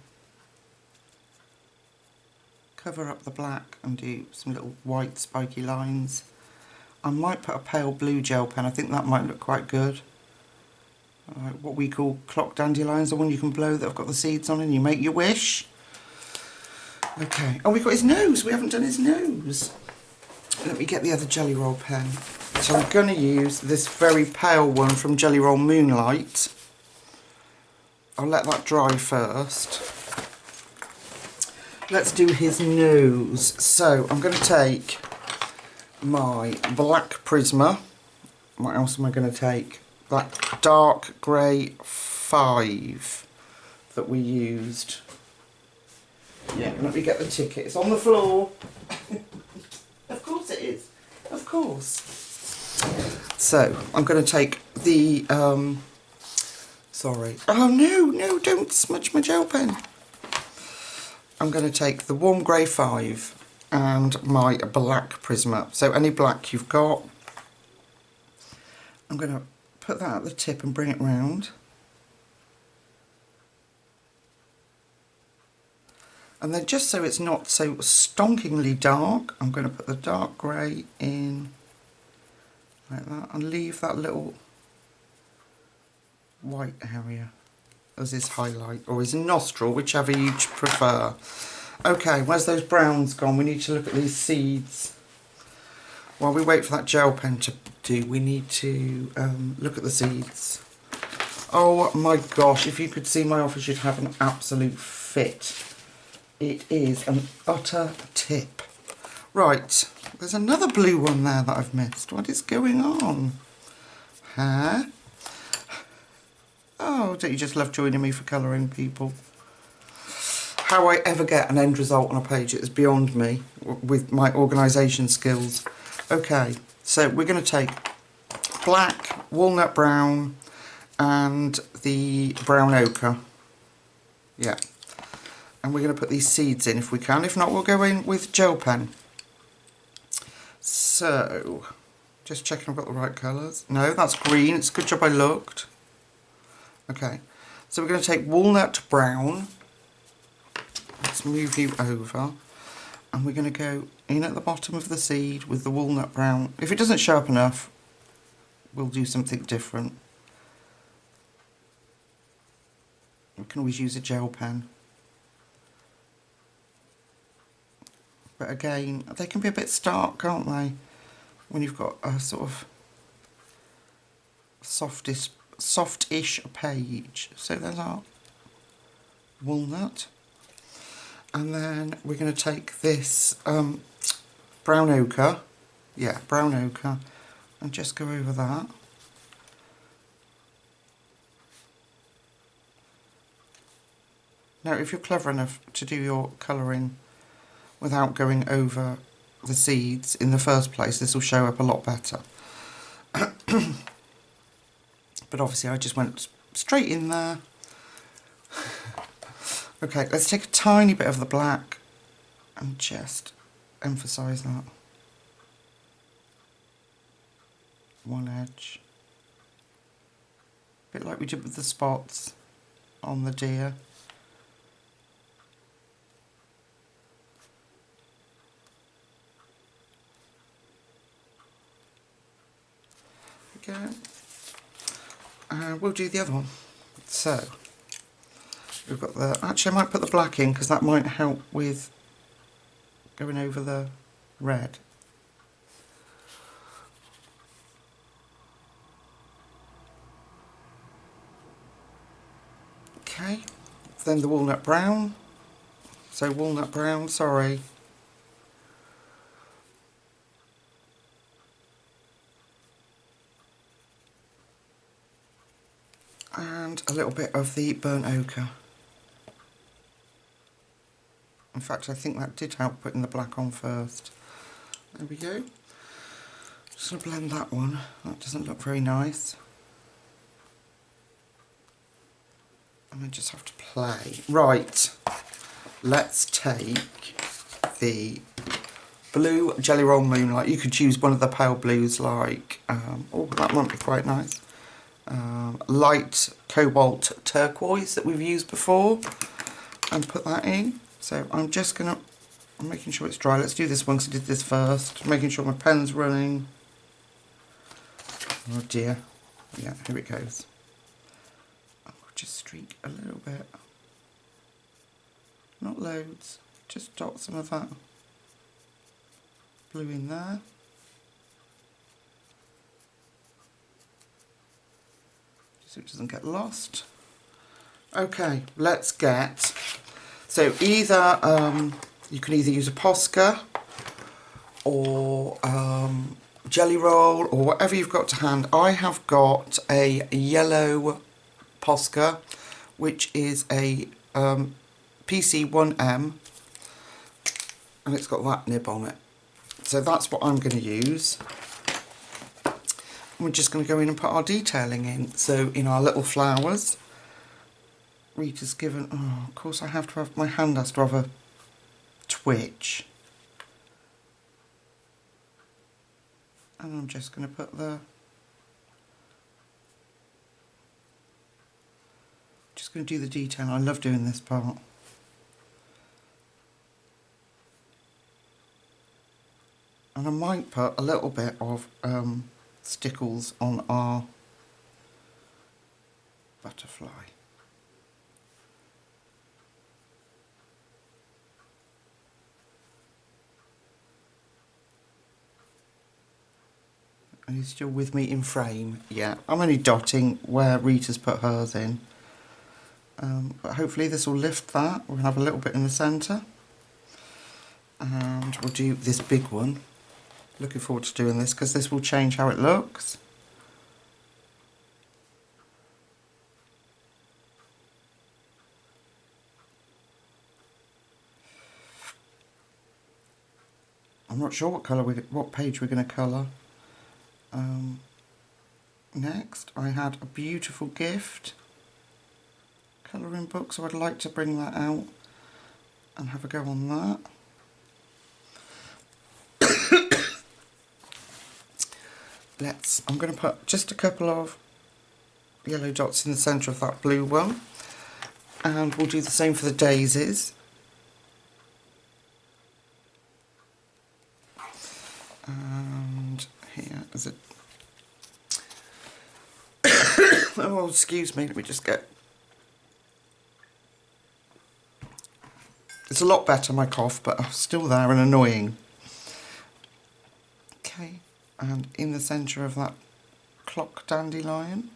cover up the black and do some little white spiky lines. I might put a pale blue gel pen, I think that might look quite good. What we call clock dandelions, the one you can blow that have got the seeds on and you make your wish. Okay, oh, we've got his nose, we haven't done his nose. Let me get the other Jelly Roll pen. So I'm going to use this very pale one from Jelly Roll Moonlight. I'll let that dry first. Let's do his nose. So I'm going to take my black Prisma. What else am I going to take? That dark grey 5 that we used. Yeah, let me get the ticket. It's on the floor. Of course it is. Of course. So I'm going to take the sorry. Oh no, don't smudge my gel pen. I'm going to take the warm grey 5 and my black Prisma. So any black you've got. I'm going to put that at the tip and bring it round. And then just so it's not so stonkingly dark, I'm going to put the dark grey in like that and leave that little white area as his highlight, or his nostril, whichever you prefer. Okay, where's those browns gone? We need to look at these seeds. While we wait for that gel pen to do, we need to look at the seeds. Oh my gosh, if you could see my office, you'd have an absolute fit. It is an utter tip. Right, there's another blue one there that I've missed. What is going on? Huh? Oh, don't you just love joining me for colouring, people? How I ever get an end result on a page is beyond me with my organisation skills. Okay, so we're going to take black, walnut brown and the brown ochre. Yeah. And we're going to put these seeds in if we can. If not, we'll go in with gel pen. So, just checking I've got the right colours. No, that's green. It's a good job I looked. Okay, so we're going to take walnut brown. Let's move you over. And we're going to go in at the bottom of the seed with the walnut brown. If it doesn't show up enough, we'll do something different. We can always use a gel pen. But again, they can be a bit stark, can't they? When you've got a sort of softish page. So there's our walnut. And then we're going to take this brown ochre. Yeah, brown ochre. And just go over that. Now, if you're clever enough to do your colouring without going over the seeds in the first place, this will show up a lot better. But obviously I just went straight in there. Okay, let's take a tiny bit of the black and just emphasise that. one edge. A bit like we did with the spots on the deer. There we go. And we'll do the other one. So, we've got the... Actually, I might put the black in because that might help with going over the red. Okay, then the walnut brown. So walnut brown, sorry. And a little bit of the burnt ochre. In fact, I think that did help putting the black on first. There we go. Just going to blend that one. That doesn't look very nice. And I just have to play. Right, let's take the blue Jelly Roll Moonlight. You could choose one of the pale blues like, oh, that might be quite nice. Light cobalt turquoise that we've used before, and put that in. So I'm just gonna, I'm making sure it's dry. Let's do this one because I did this first. Making sure my pen's running. Oh dear. Yeah, here it goes. I'll just streak a little bit. Not loads, just dot some of that blue in there. So it doesn't get lost. Okay, let's get, so either, you can either use a Posca or jelly roll or whatever you've got to hand. I have got a yellow Posca, which is a PC1M, and it's got that nib on it. So that's what I'm going to use. We're just going to go in and put our detailing in. So in our little flowers, Rita's given, oh, of course I have to have, my hand has to have a twitch. And I'm just going to put the, just going to do the detail. I love doing this part. And I might put a little bit of stickles on our butterfly. Are you still with me in frame? Yeah, I'm only dotting where Rita's put hers in. But hopefully this will lift that. We're going to have a little bit in the centre. And we'll do this big one. Looking forward to doing this because this will change how it looks. I'm not sure what colour what page we're going to colour. Next, I had a beautiful gift colouring book, so I'd like to bring that out and have a go on that. I'm going to put just a couple of yellow dots in the centre of that blue one, and we'll do the same for the daisies. And here is it. Oh, excuse me, let me just get... It's a lot better, my cough, but still there and annoying. Okay, and in the centre of that clock dandelion.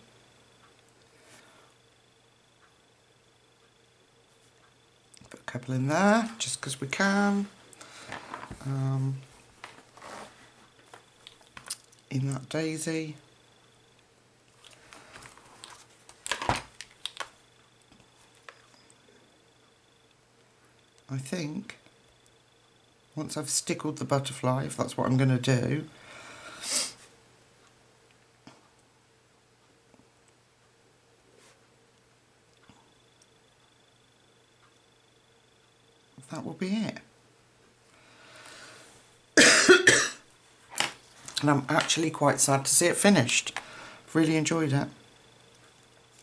Put a couple in there, just because we can. In that daisy. I think once I've stickled the butterfly, if that's what I'm going to do, that will be it. and I'm actually quite sad to see it finished. Really enjoyed it.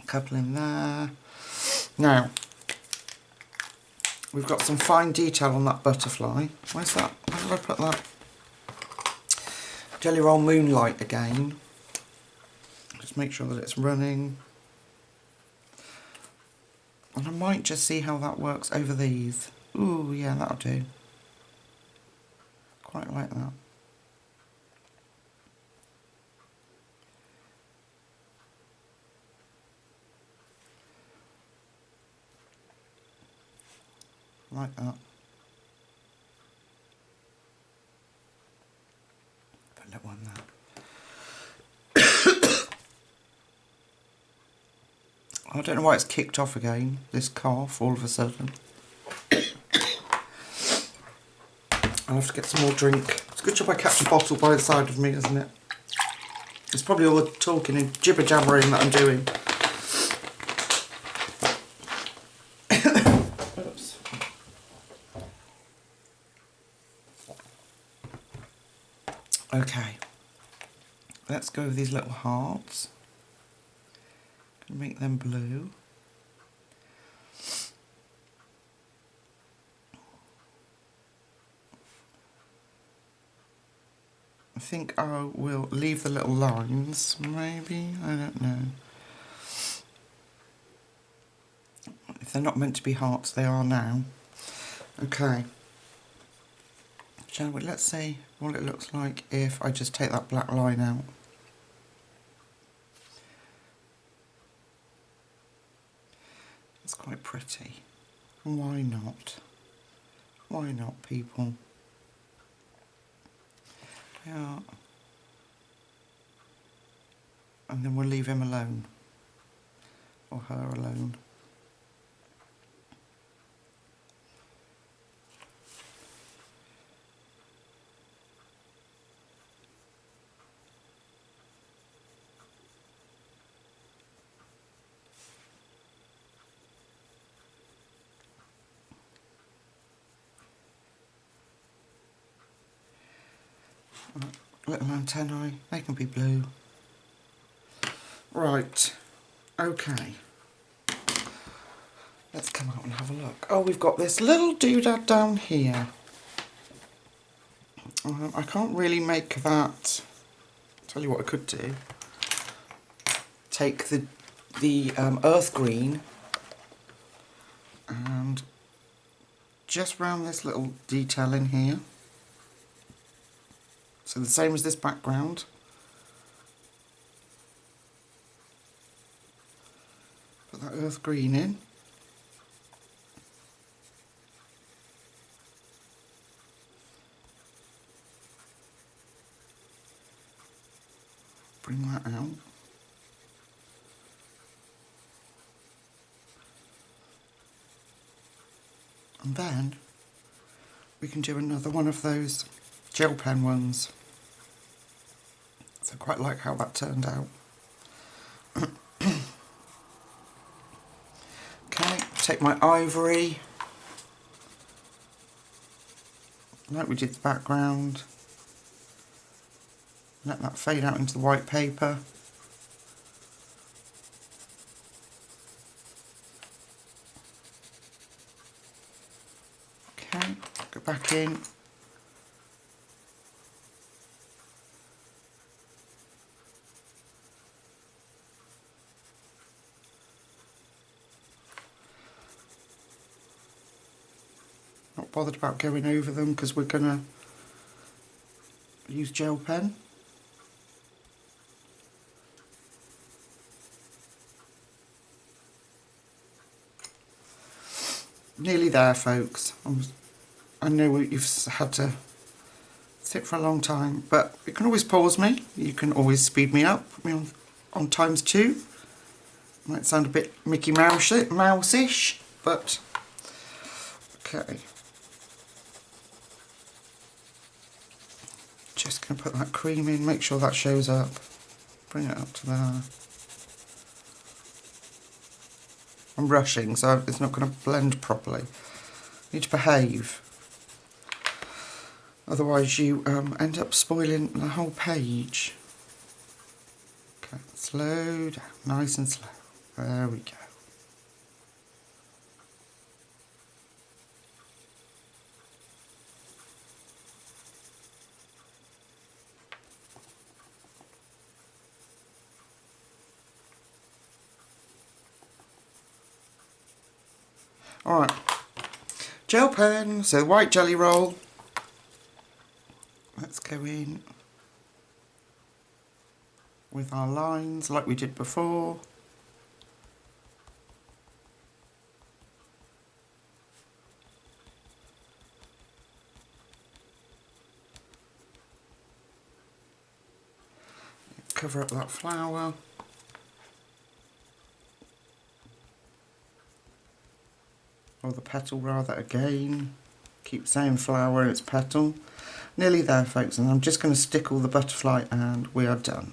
A couple in there. Now, we've got some fine detail on that butterfly. Where's that? Where did I put that? Jelly Roll Moonlight again. Just make sure that it's running. And I might just see how that works over these. Ooh, yeah, that'll do. Quite like that. Like that. Put a little one there. I don't know why it's kicked off again, this cough, all of a sudden. I'll have to get some more drink. It's a good job I kept a bottle by the side of me, isn't it? It's probably all the talking and jibber-jabbering that I'm doing. Oops. Okay. Let's go with these little hearts. Make them blue. I think I will leave the little lines, maybe, I don't know. If they're not meant to be hearts, they are now. Okay. Shall we, let's see what it looks like if I just take that black line out. It's quite pretty. Why not? Why not, people? Yeah. And then we'll leave him alone. Or her alone. Little antennae, they can be blue. Right, okay. Let's come out and have a look. Oh, we've got this little doodad down here. I can't really make that. Tell you what I could do. Take the earth green and just round this little detail in here. So the same as this background. Put that earth green in. Bring that out. And then we can do another one of those gel pen ones. So I quite like how that turned out. Okay, take my ivory, like we did the background. Let that fade out into the white paper. Okay, go back in. Not bothered about going over them because we're going to use gel pen. Nearly there, folks. I know you've had to sit for a long time, but you can always pause me. You can always speed me up. Put me on ×2. Might sound a bit Mickey Mouse-ish, but okay. Just going to put that cream in, make sure that shows up. Bring it up to there. I'm rushing, so it's not going to blend properly. Need to behave. Otherwise you end up spoiling the whole page. Okay, slow down, nice and slow. There we go. Alright, gel pen, so white jelly roll. Let's go in with our lines like we did before. Cover up that flower. Or the petal rather, again. Keep saying flower, it's petal. Nearly there, folks, and I'm just going to stickle the butterfly and we are done.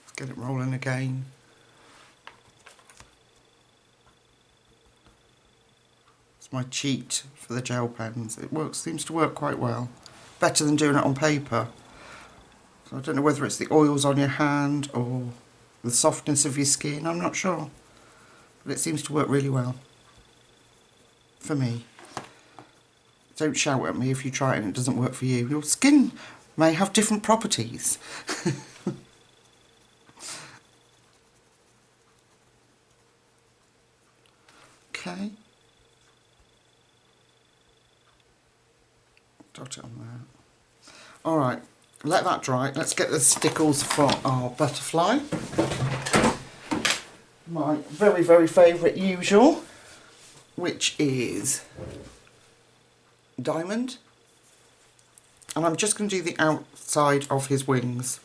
Let's get it rolling again. It's my cheat for the gel pens. It works, seems to work quite well. Better than doing it on paper. So I don't know whether it's the oils on your hand or the softness of your skin, I'm not sure. But it seems to work really well. For me. Don't shout at me if you try it and it doesn't work for you. Your skin may have different properties. Okay. Dot it on there. Alright, let that dry. Let's get the stickles for our butterfly. My very, very favourite usual, which is diamond. And I'm just going to do the outside of his wings.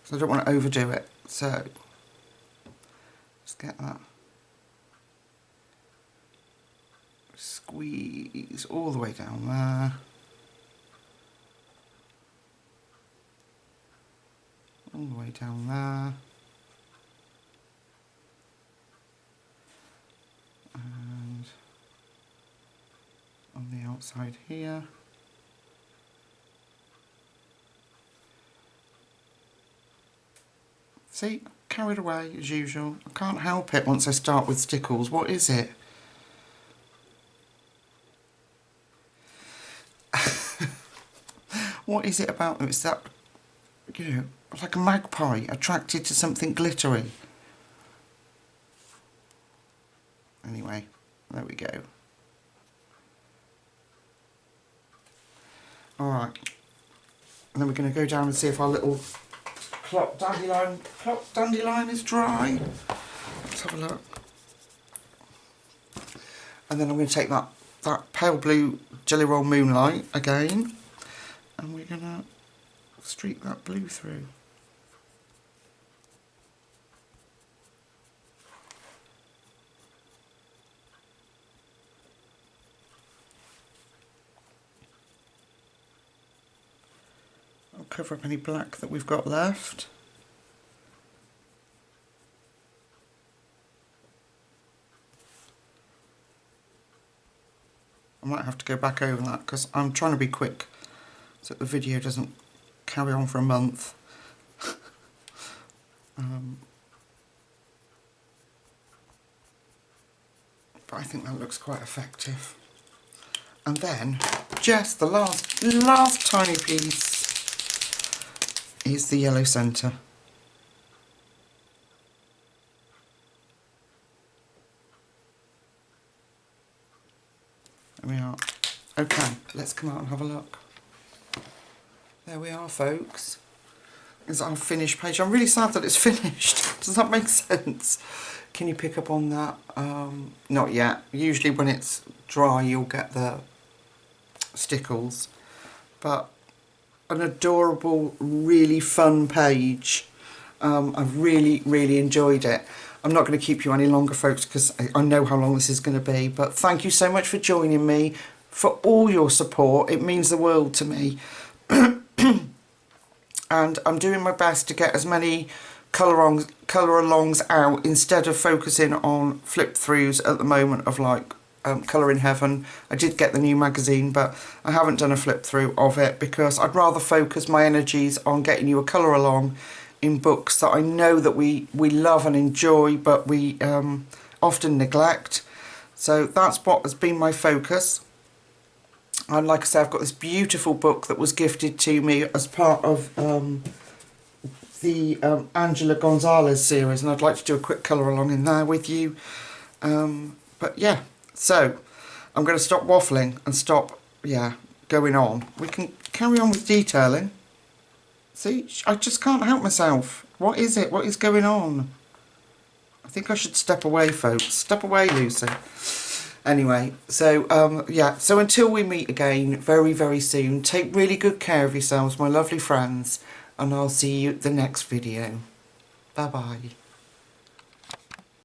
So I don't want to overdo it. So, just get that. Squeeze all the way down there. All the way down there. And on the outside here. See, carried away as usual. I can't help it once I start with stickles. What is it? What is it about them? It's that, you know, like a magpie attracted to something glittery. Anyway, there we go. Alright. And then we're going to go down and see if our little clock dandelion is dry. Let's have a look. And then I'm going to take that pale blue Jelly Roll Moonlight again. And we're going to streak that blue through. I'll cover up any black that we've got left. I might have to go back over that because I'm trying to be quick so that the video doesn't carry on for a month. But I think that looks quite effective. And then just the last tiny piece is the yellow centre. There we are. Okay, let's come out and have a look. There we are, folks. Is our finished page. I'm really sad that it's finished. Does that make sense? Can you pick up on that? Not yet. Usually when it's dry you'll get the stickles. But an adorable, really fun page. I've really enjoyed it. I'm not going to keep you any longer, folks, because I know how long this is going to be. But thank you so much for joining me, for all your support. It means the world to me. And I'm doing my best to get as many colour-alongs out instead of focusing on flip-throughs at the moment of like Colour in Heaven. I did get the new magazine, but I haven't done a flip-through of it because I'd rather focus my energies on getting you a colour-along in books that I know that we love and enjoy, but we often neglect. So that's what has been my focus. And like I say, I've got this beautiful book that was gifted to me as part of the Angela Gonzalez series, and I'd like to do a quick colour along in there with you. But yeah, so I'm going to stop waffling and stop, going on. We can carry on with detailing. See, I just can't help myself. What is it? What is going on? I think I should step away, folks. Step away, Lucy. Anyway, so so until we meet again very, very soon, take really good care of yourselves, my lovely friends, and I'll see you at the next video. Bye bye.